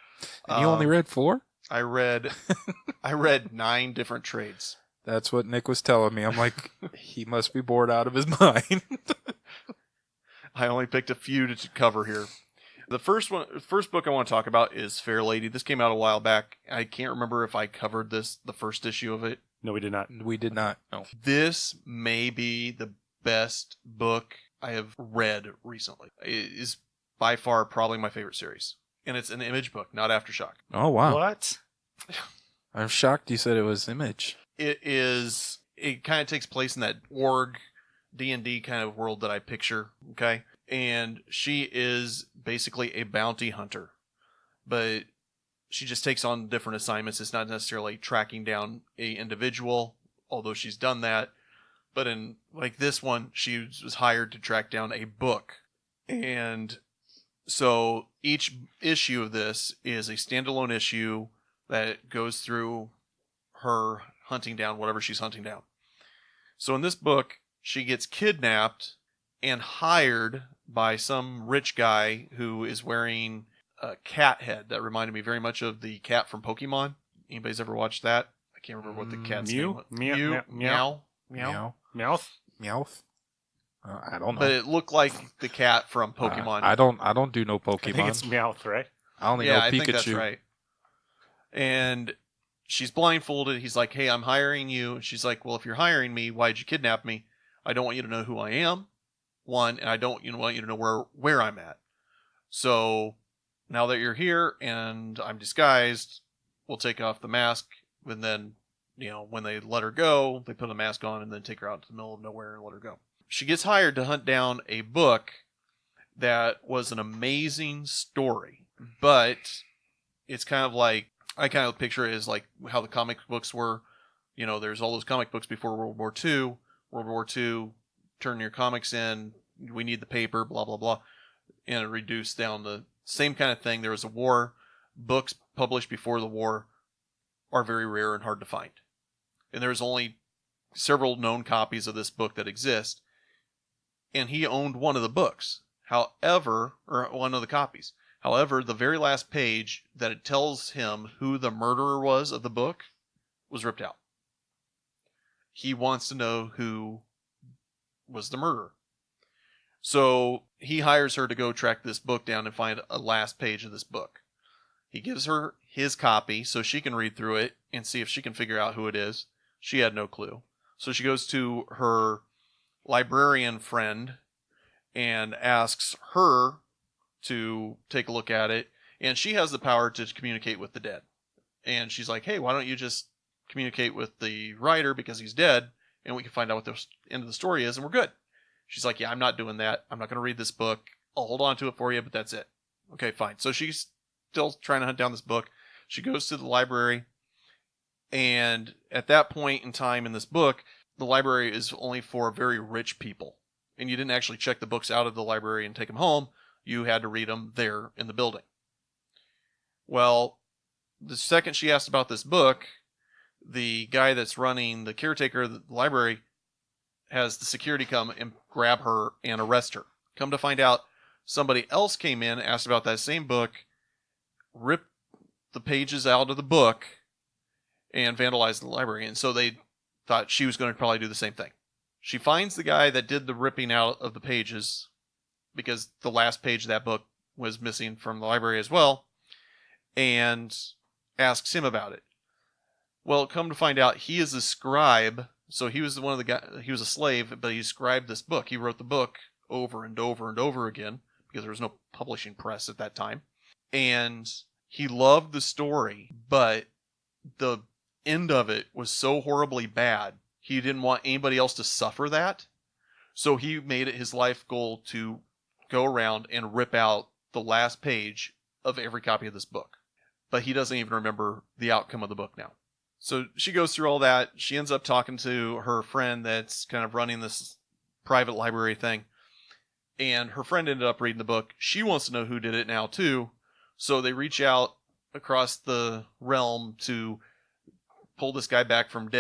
And you only read 4? I read 9 different trades. That's what Nick was telling me. I'm like, he must be bored out of his mind. I only picked a few to cover here. The first book I want to talk about is Fair Lady. This came out a while back. I can't remember if I covered the first issue of it. No, we did not. We did not. No. This may be the best book I have read recently. It is by far probably my favorite series. And it's an Image book, not Aftershock. Oh, wow. What? I'm shocked you said it was Image. It kind of takes place in that org D&D kind of world that I picture, okay? And she is basically a bounty hunter, but she just takes on different assignments. It's not necessarily tracking down a individual, although she's done that. But in this one, she was hired to track down a book. And so each issue of this is a standalone issue that goes through her hunting down whatever she's hunting down. So in this book, she gets kidnapped and hired by some rich guy who is wearing a cat head that reminded me very much of the cat from Pokemon. Anybody's ever watched that? I can't remember what the cat's name was. Meow. Meow. Meowth? Meowth? I don't know. But it looked like the cat from Pokemon. I don't do no Pokemon. I think it's Meowth, right? I only know Pikachu. I think that's right. And she's blindfolded. He's like, hey, I'm hiring you. And she's like, well, if you're hiring me, why'd you kidnap me? I don't want you to know who I am, one, and I don't want you to know where I'm at. So now that you're here and I'm disguised, we'll take off the mask. And then, when they let her go, they put a mask on and then take her out to the middle of nowhere and let her go. She gets hired to hunt down a book that was an amazing story, but it's kind of like, I kind of picture it as like how the comic books were. There's all those comic books before World War II. World War II, turn your comics in, we need the paper, blah, blah, blah. And it reduced down the same kind of thing. There was a war. Books published before the war are very rare and hard to find. And there's only several known copies of this book that exist. And he owned one of the books. However, or one of the copies. However, the very last page that it tells him who the murderer was of the book was ripped out. He wants to know who was the murderer. So he hires her to go track this book down and find a last page of this book. He gives her his copy so she can read through it and see if she can figure out who it is. She had no clue. So she goes to her librarian friend and asks her to take a look at it. And she has the power to communicate with the dead. And she's like, hey, why don't you just communicate with the writer because he's dead and we can find out what the end of the story is and we're good. She's like, yeah, I'm not doing that. I'm not going to read this book. I'll hold on to it for you, but that's it. Okay, fine. So she's still trying to hunt down this book. She goes to the library, and at that point in time in this book, the library is only for very rich people. And you didn't actually check the books out of the library and take them home. You had to read them there in the building. Well, the second she asked about this book, the guy that's running the caretaker of the library has the security come and grab her and arrest her. Come to find out, somebody else came in, asked about that same book, ripped the pages out of the book, and vandalized the library. And so they thought she was going to probably do the same thing. She finds the guy that did the ripping out of the pages, because the last page of that book was missing from the library as well, and asks him about it. Well, come to find out, he is a scribe. So he was one of the guys. He was a slave, but he scribed this book. He wrote the book over and over and over again because there was no publishing press at that time. And he loved the story, but the end of it was so horribly bad. He didn't want anybody else to suffer that. So he made it his life goal to go around and rip out the last page of every copy of this book. But he doesn't even remember the outcome of the book now. So she goes through all that. She ends up talking to her friend that's kind of running this private library thing. And her friend ended up reading the book. She wants to know who did it now, too. So they reach out across the realm to pull this guy back from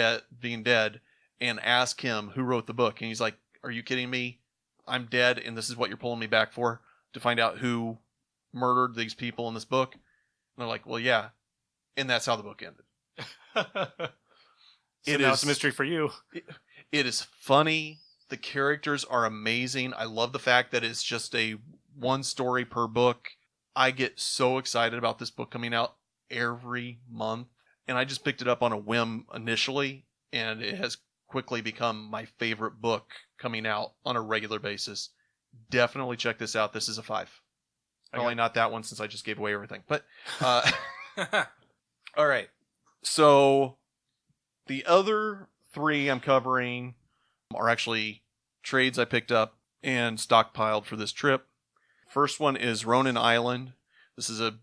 being dead and ask him who wrote the book. And he's like, are you kidding me? I'm dead, and this is what you're pulling me back for? To find out who murdered these people in this book? And they're like, well, yeah. And that's how the book ended. Now it's a mystery for you. It is funny. The characters are amazing. I love the fact that it's just a one story per book. I get so excited about this book coming out every month. And I just picked it up on a whim initially, and it has quickly become my favorite book coming out on a regular basis. Definitely check this out. This is a 5. Probably not that one since I just gave away everything. But all right. So the other 3 I'm covering are actually trades I picked up and stockpiled for this trip. First one is Ronan Island. This is a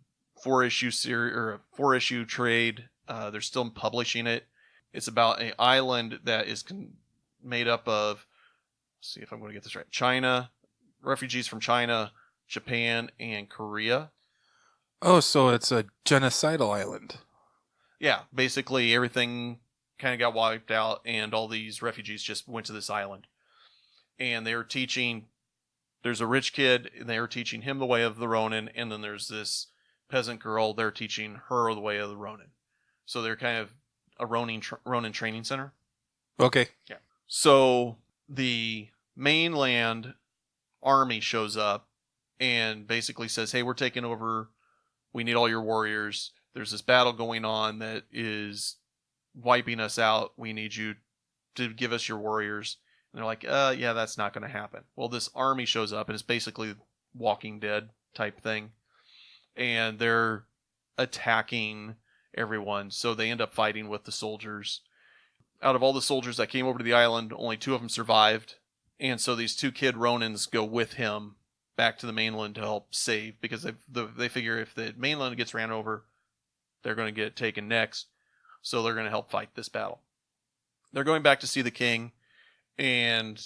4-issue series or a 4-issue trade. They're still publishing it. It's about an island that is made up of, let's see if I'm going to get this right, China, refugees from China, Japan, and Korea. Oh, so it's a genocidal island. Yeah, basically everything kind of got wiped out, and all these refugees just went to this island. And they were teaching, there's a rich kid, and they were teaching him the way of the Ronin, and then there's this peasant girl, they're teaching her the way of the Ronin. So they're kind of a Ronin training center. Okay. Yeah. So the mainland army shows up and basically says, hey, we're taking over. We need all your warriors. There's this battle going on that is wiping us out. We need you to give us your warriors. And they're like, yeah, that's not going to happen. Well, this army shows up, and it's basically Walking Dead type thing. And they're attacking everyone. So they end up fighting with the soldiers. Out of all the soldiers that came over to the island, only 2 of them survived. And so these 2 kid Ronins go with him back to the mainland to help save, because they figure if the mainland gets ran over, they're going to get taken next. So they're going to help fight this battle. They're going back to see the king, and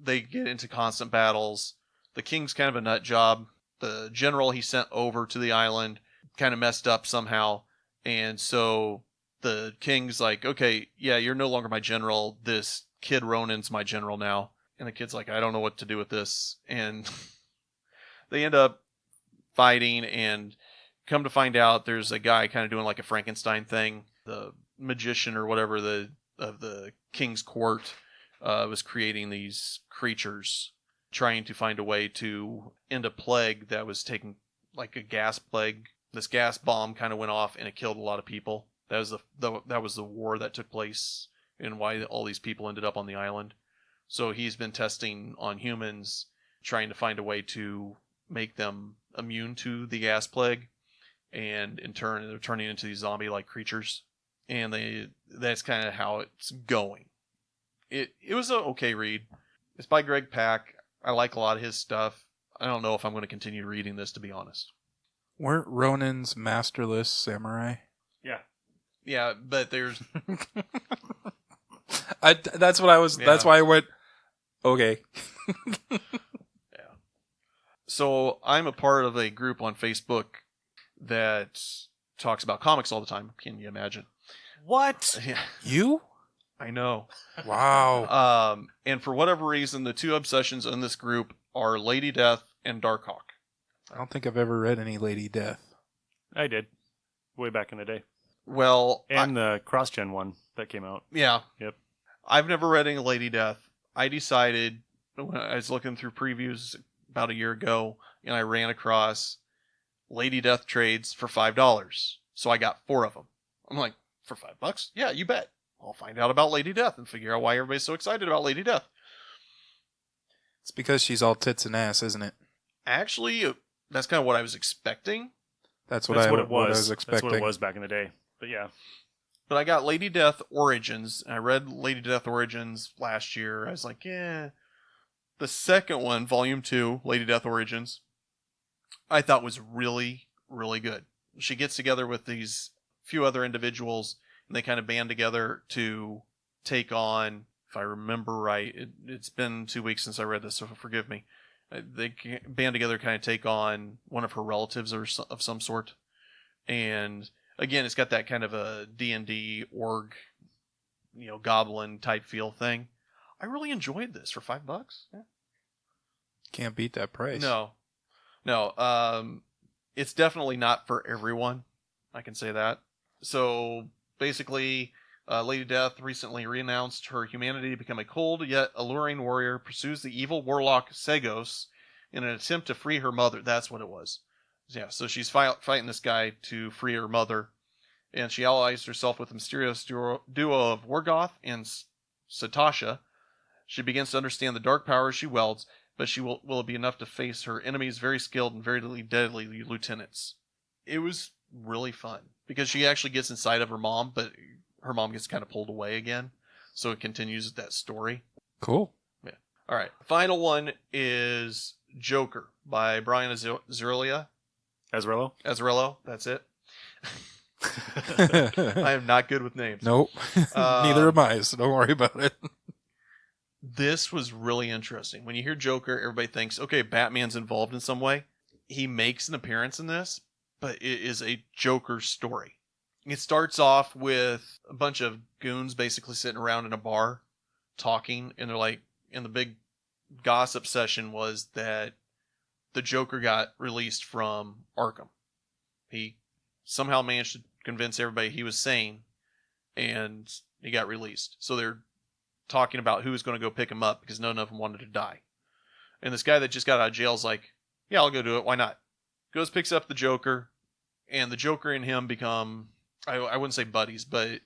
they get into constant battles. The king's kind of a nut job. The general he sent over to the island kind of messed up somehow. And so the king's like, okay, yeah, you're no longer my general. This kid Ronin's my general now. And the kid's like, I don't know what to do with this. And they end up fighting, and come to find out there's a guy kind of doing like a Frankenstein thing. The magician or whatever of the king's court was creating these creatures, trying to find a way to end a plague that was taking, like a gas plague. This gas bomb kind of went off, and it killed a lot of people. That was the war that took place, and why all these people ended up on the island. So he's been testing on humans, trying to find a way to make them immune to the gas plague, and in turn they're turning into these zombie-like creatures. And that's kind of how it's going. It was an okay read. It's by Greg Pak. I like a lot of his stuff. I don't know if I'm going to continue reading this, to be honest. Weren't Ronins masterless samurai? Yeah. Yeah, but there's... That's what I was... Yeah. That's why I went... Okay. Yeah. So I'm a part of a group on Facebook that talks about comics all the time. Can you imagine? What? Yeah. You? I know. Wow. And for whatever reason, the two obsessions in this group are Lady Death and Darkhawk. I don't think I've ever read any Lady Death. I did. Way back in the day. Well, and the cross-gen one that came out. Yeah. Yep. I've never read any Lady Death. I decided when I was looking through previews about a year ago, and I ran across Lady Death trades for $5. So I got 4 of them. I'm like, for $5? Yeah, you bet. I'll find out about Lady Death and figure out why everybody's so excited about Lady Death. It's because she's all tits and ass, isn't it? Actually, that's kind of what I was expecting. That's what I was expecting. That's what it was back in the day. But yeah. But I got Lady Death Origins. I read Lady Death Origins last year. I was like, yeah. The second one, Volume 2, Lady Death Origins, I thought was really, really good. She gets together with these few other individuals, and they kind of band together to take on, if I remember right, it's been 2 weeks since I read this, so forgive me. They band together to kind of take on one of her relatives or of some sort. And again, it's got that kind of a D&D org, goblin type feel thing. I really enjoyed this for $5. Yeah. Can't beat that price. No. It's definitely not for everyone. I can say that. So basically, Lady Death recently reannounced her humanity to become a cold yet alluring warrior, pursues the evil warlock Segos in an attempt to free her mother. That's what it was. Yeah, so she's fighting this guy to free her mother, and she allies herself with the mysterious duo of Wargoth and Satasha. She begins to understand the dark powers she wields, but will it be enough to face her enemy's very skilled and very deadly lieutenants? It was really fun, because she actually gets inside of her mom, but her mom gets kind of pulled away again, so it continues that story. Cool. Yeah. All right. Final one is Joker by Brian Azzarello. Azzarello, that's it. I am not good with names. Nope. Neither am I, so don't worry about it. This was really interesting. When you hear Joker, everybody thinks, okay, Batman's involved in some way. He makes an appearance in this, but it is a Joker story. It starts off with a bunch of goons basically sitting around in a bar talking, and they're like, and the big gossip session was that the Joker got released from Arkham. He somehow managed to convince everybody he was sane, and he got released. So they're talking about who was going to go pick him up, because none of them wanted to die. And this guy that just got out of jail is like, yeah, I'll go do it. Why not? Goes, picks up the Joker, and the Joker and him become, I wouldn't say buddies, but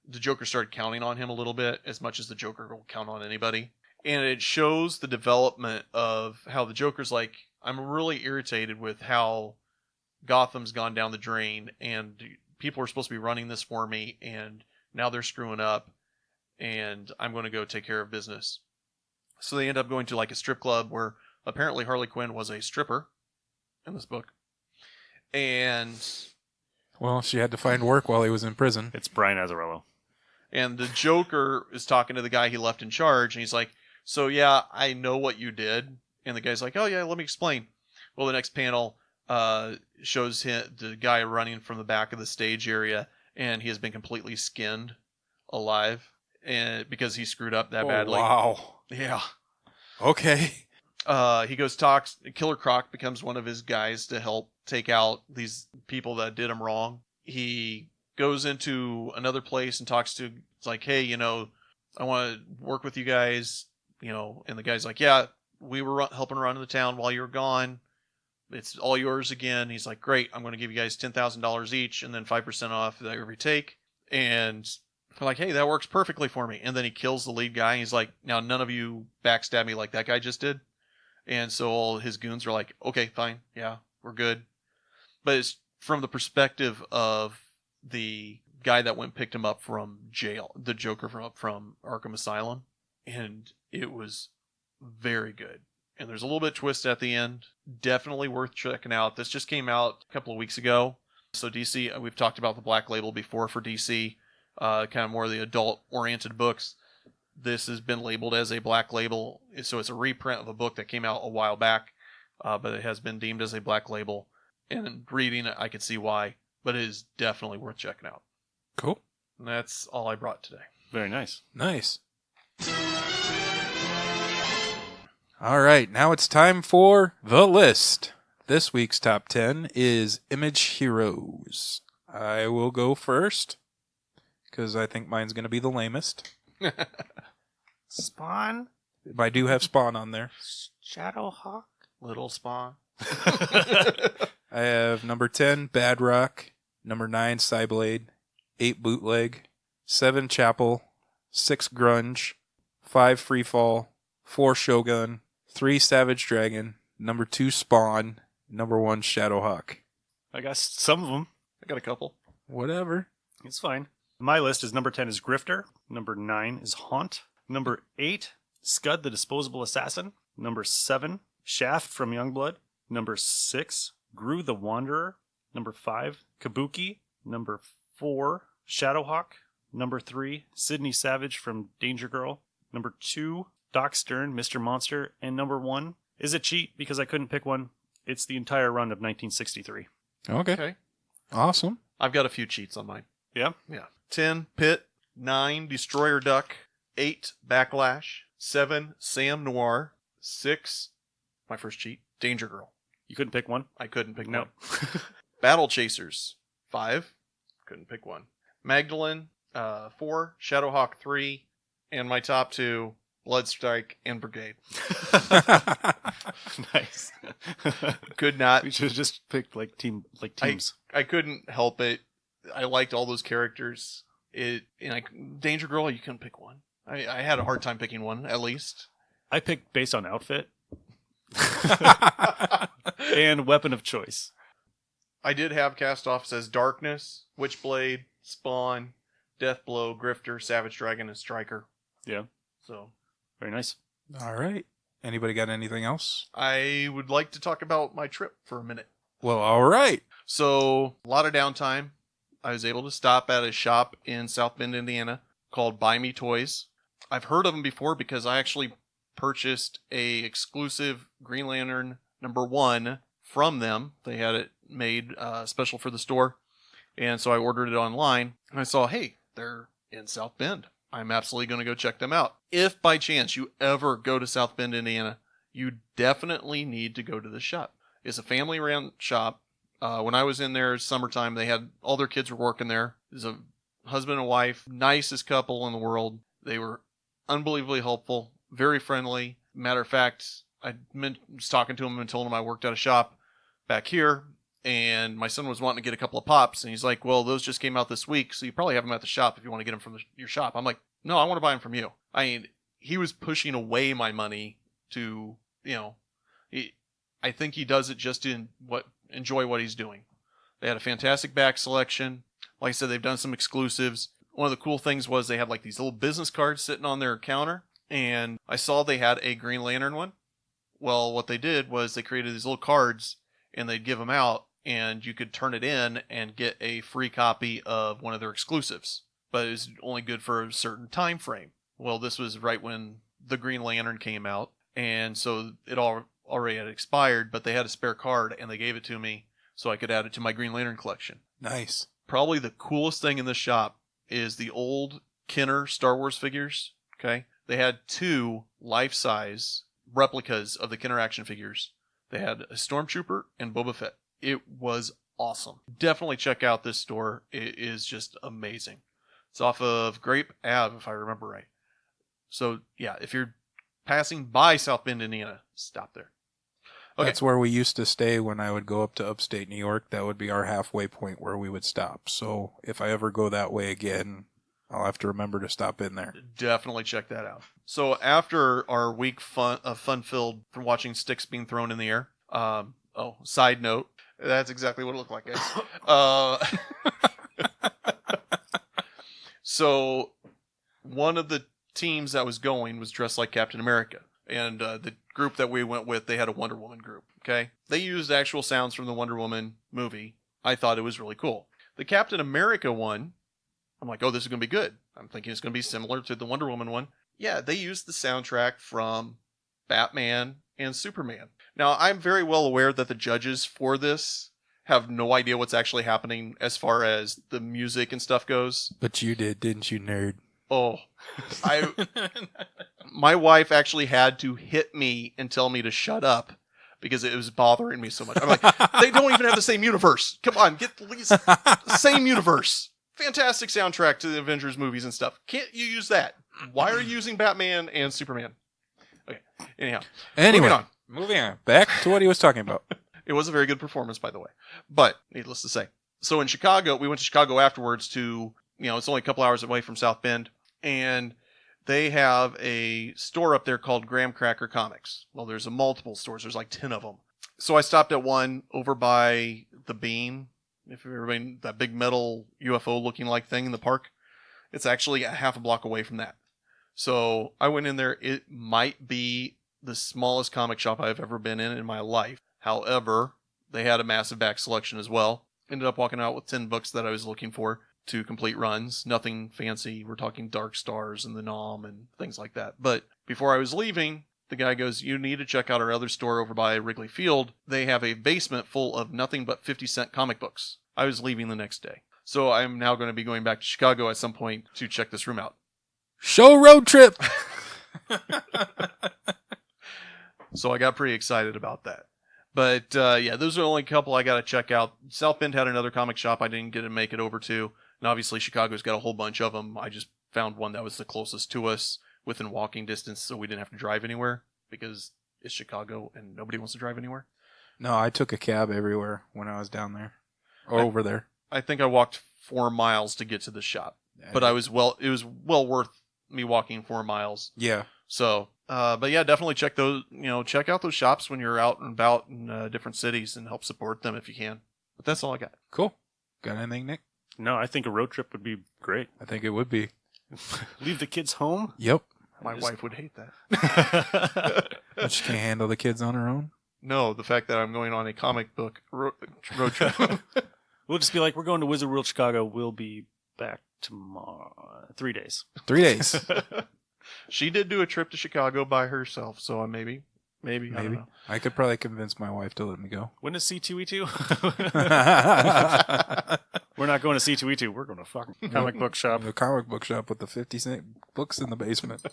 the Joker started counting on him a little bit, as much as the Joker will count on anybody. And it shows the development of how the Joker's like, I'm really irritated with how Gotham's gone down the drain, and people are supposed to be running this for me, and now they're screwing up, and I'm going to go take care of business. So they end up going to like a strip club where apparently Harley Quinn was a stripper in this book. And well, she had to find work while he was in prison. It's Brian Azzarello. And the Joker is talking to the guy he left in charge, and he's like, so yeah, I know what you did. And the guy's like, oh yeah, let me explain. Well, the next panel shows the guy running from the back of the stage area, and he has been completely skinned alive, and because he screwed up that badly. Wow. Yeah. Okay. He goes, talks. Killer Croc becomes one of his guys to help take out these people that did him wrong. He goes into another place and talks to, it's like, hey, I want to work with you guys, and the guy's like, yeah, we were helping run the town while you were gone. It's all yours again. He's like, great, I'm going to give you guys $10,000 each, and then 5% off every take. And they're like, hey, that works perfectly for me. And then he kills the lead guy. And he's like, now none of you backstab me like that guy just did. And so all his goons are like, okay, fine. Yeah, we're good. But it's from the perspective of the guy that went and picked him up from jail, the Joker from Arkham Asylum. And it was very good. And there's a little bit of twist at the end. Definitely worth checking out. This just came out a couple of weeks ago. So DC, we've talked about the Black Label before for DC, kind of more of the adult-oriented books. This has been labeled as a Black Label, so it's a reprint of a book that came out a while back, but it has been deemed as a Black Label. And reading it, I can see why, but it is definitely worth checking out. Cool. And that's all I brought today. Very nice. Nice. All right, now it's time for the list. This week's top 10 is Image Heroes. I will go first, because I think mine's going to be the lamest. Spawn? I do have Spawn on there. Shadowhawk? Little Spawn. I have number 10, Bad Rock. Number 9, Cyblade. 8, Bootleg. 7, Chapel. 6, Grunge. 5, Freefall. 4, Shogun. 3, Savage Dragon. Number 2, Spawn. Number 1, Shadowhawk. I got some of them. I got a couple. Whatever. It's fine. My list is number 10 is Grifter. Number 9 is Haunt. Number 8, Scud the Disposable Assassin. Number 7, Shaft from Youngblood. Number 6, Gru the Wanderer. Number 5, Kabuki. Number 4, Shadowhawk. Number 3, Sydney Savage from Danger Girl. Number 2, Doc Stern, Mr. Monster. And number 1 is a cheat because I couldn't pick one. It's the entire run of 1963. Okay. Awesome. I've got a few cheats on mine. Yeah? Yeah. 10, Pit. 9, Destroyer Duck. 8, Backlash. 7, Sam Noir. 6, my first cheat, Danger Girl. You couldn't pick one? I couldn't pick No. one. Battle Chasers. 5, couldn't pick one. Magdalene. 4, Shadowhawk 3. And my top 2, Bloodstrike and Brigade. Nice. Could not. We should have just picked teams. I couldn't help it. I liked all those characters. Danger Girl, you couldn't pick one. I had a hard time picking one, at least. I picked based on outfit and weapon of choice. I did have cast offs as Darkness, Witchblade, Spawn, Deathblow, Grifter, Savage Dragon, and Striker. Yeah. So very nice. All right. Anybody got anything else? I would like to talk about my trip for a minute. Well, all right. So, a lot of downtime. I was able to stop at a shop in South Bend, Indiana called Buy Me Toys. I've heard of them before because I actually purchased a exclusive Green Lantern #1 from them. They had it made special for the store. And so I ordered it online. And I saw, hey, they're in South Bend. I'm absolutely going to go check them out. If by chance you ever go to South Bend, Indiana, you definitely need to go to this shop. It's a family-run shop. When I was in there summertime, they had all their kids were working there. There's a husband and wife, nicest couple in the world. They were unbelievably helpful, very friendly. Matter of fact, I was talking to them and told them I worked at a shop back here, and my son was wanting to get a couple of pops, and he's like, well, those just came out this week, so you probably have them at the shop if you want to get them from your shop. I'm like, no, I want to buy them from you. I mean, he was pushing away my money to, I think he does it just to enjoy what he's doing. They had a fantastic back selection. Like I said, they've done some exclusives. One of the cool things was they had like these little business cards sitting on their counter, and I saw they had a Green Lantern one. Well, what they did was they created these little cards, and they'd give them out, and you could turn it in and get a free copy of one of their exclusives. But it was only good for a certain time frame. Well, this was right when the Green Lantern came out, and so it already had expired, but they had a spare card, and they gave it to me so I could add it to my Green Lantern collection. Nice. Probably the coolest thing in this shop is the old Kenner Star Wars figures. Okay, they had 2 life-size replicas of the Kenner action figures. They had a Stormtrooper and Boba Fett. It was awesome. Definitely check out this store. It is just amazing. It's off of Grape Ave, if I remember right. So, yeah, if you're passing by South Bend, Indiana, stop there. Okay. That's where we used to stay when I would go up to upstate New York. That would be our halfway point where we would stop. So if I ever go that way again, I'll have to remember to stop in there. Definitely check that out. So after our week fun-filled from watching sticks being thrown in the air. Side note, that's exactly what it looked like, guys. So one of the teams that was going was dressed like Captain America. And the group that we went with, they had a Wonder Woman group, okay? They used actual sounds from the Wonder Woman movie. I thought it was really cool. The Captain America one, I'm like, oh, this is going to be good. I'm thinking it's going to be similar to the Wonder Woman one. Yeah, they used the soundtrack from Batman and Superman. Now, I'm very well aware that the judges for this have no idea what's actually happening as far as the music and stuff goes. But you did, didn't you, nerd? Oh, my wife actually had to hit me and tell me to shut up because it was bothering me so much. I'm like, they don't even have the same universe. Come on, get at least the same universe. Fantastic soundtrack to the Avengers movies and stuff. Can't you use that? Why are you using Batman and Superman? Okay. Anyhow. Anyway, moving on. Back to what he was talking about. It was a very good performance, by the way. But, needless to say. So in Chicago, we went to Chicago afterwards to, it's only a couple hours away from South Bend. And they have a store up there called Graham Cracker Comics. Well, there's multiple stores. There's like 10 of them. So I stopped at one over by the Bean. If you've ever been, that big metal UFO looking like thing in the park. It's actually a half a block away from that. So I went in there. It might be the smallest comic shop I've ever been in my life. However, they had a massive back selection as well. Ended up walking out with 10 books that I was looking for to complete runs. Nothing fancy. We're talking Dark Stars and the Nom and things like that. But before I was leaving, the guy goes, you need to check out our other store over by Wrigley Field. They have a basement full of nothing but 50-cent comic books. I was leaving the next day. So I'm now going to be going back to Chicago at some point to check this room out. Show road trip! So I got pretty excited about that. But yeah, those are the only couple I got to check out. South Bend had another comic shop I didn't get to make it over to. And obviously Chicago's got a whole bunch of them. I just found one that was the closest to us within walking distance, so we didn't have to drive anywhere because it's Chicago and nobody wants to drive anywhere. No, I took a cab everywhere when I was down there. Or over there. I think I walked 4 miles to get to the shop. But it was well worth me walking 4 miles. Yeah. So, but yeah, definitely check out those shops when you're out and about in different cities and help support them if you can. But that's all I got. Cool. Got anything, Nick? No, I think a road trip would be great. I think it would be. Leave the kids home? Yep. My wife would hate that. But she can't handle the kids on her own? No, the fact that I'm going on a comic book road trip. We'll just be like, we're going to Wizard World Chicago. We'll be back tomorrow. 3 days. 3 days. She did do a trip to Chicago by herself, so maybe. I don't know. I could probably convince my wife to let me go. When is C2E2? We're not going to C2E2. We're going to fucking comic book shop. The comic book shop with the 50-cent books in the basement.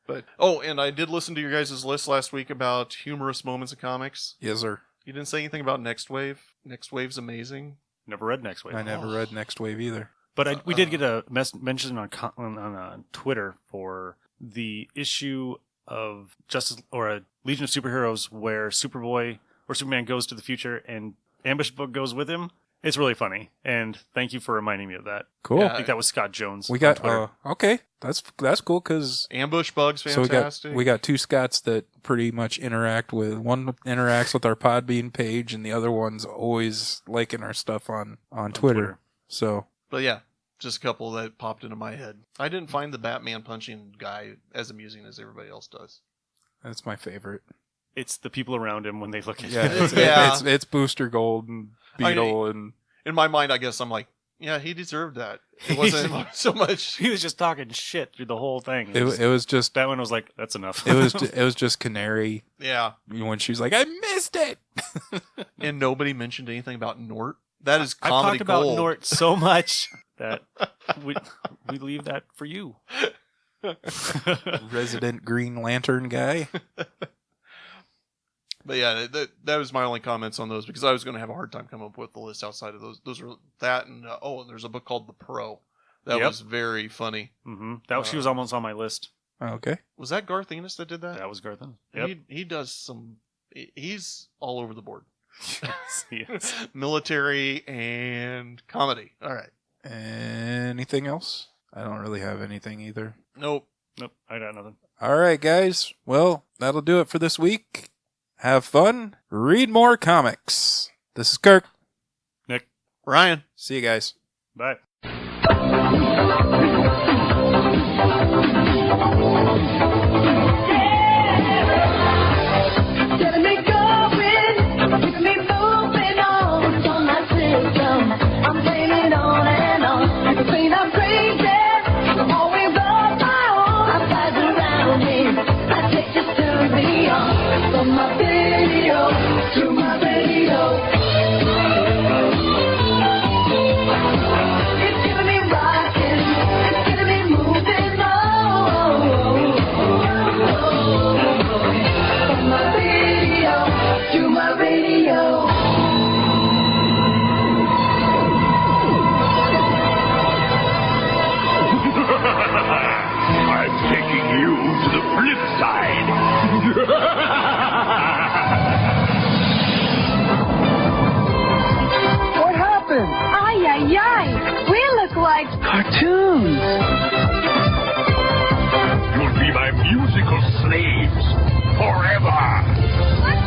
But and I did listen to your guys' list last week about humorous moments in comics. Yes, sir. You didn't say anything about Next Wave. Next Wave's amazing. Never read Next Wave. I never read Next Wave either. But we did get a mention on Twitter for the issue of Justice or a Legion of Superheroes where Superboy or Superman goes to the future and Ambush Bug goes with him. It's really funny, and thank you for reminding me of that. Cool. Yeah, I think that was Scott Jones. We got okay. That's cool because Ambush Bug's fantastic. So we got 2 Scotts that pretty much interact with. One interacts with our Podbean page, and the other one's always liking our stuff on Twitter. So, but yeah, just a couple that popped into my head. I didn't find the Batman punching guy as amusing as everybody else does. That's my favorite. It's the people around him when they look at him. It's Booster Gold and Beetle and. In my mind, I guess I'm like, yeah, he deserved that. It wasn't so much. He was just talking shit through the whole thing. It was just that one was like, that's enough. it was just Canary. Yeah. When she was like, I missed it. And nobody mentioned anything about Nort. That is comedy I've talked about gold. Nort so much that we leave that for you. Resident Green Lantern guy. But yeah, that was my only comments on those because I was going to have a hard time coming up with the list outside of those. Those were that and and there's a book called The Pro. That was very funny. Mm-hmm. She was almost on my list. Okay. Was that Garth Ennis that did that? That was Garth Ennis. Yep. He does some. He's all over the board. Yes. Military and comedy. All right. Anything else? I don't really have anything either. Nope. I got nothing. All right, guys. Well, that'll do it for this week. Have fun. Read more comics. This is Kirk. Nick. Ryan. See you guys. Bye. To my radio. sleeves forever.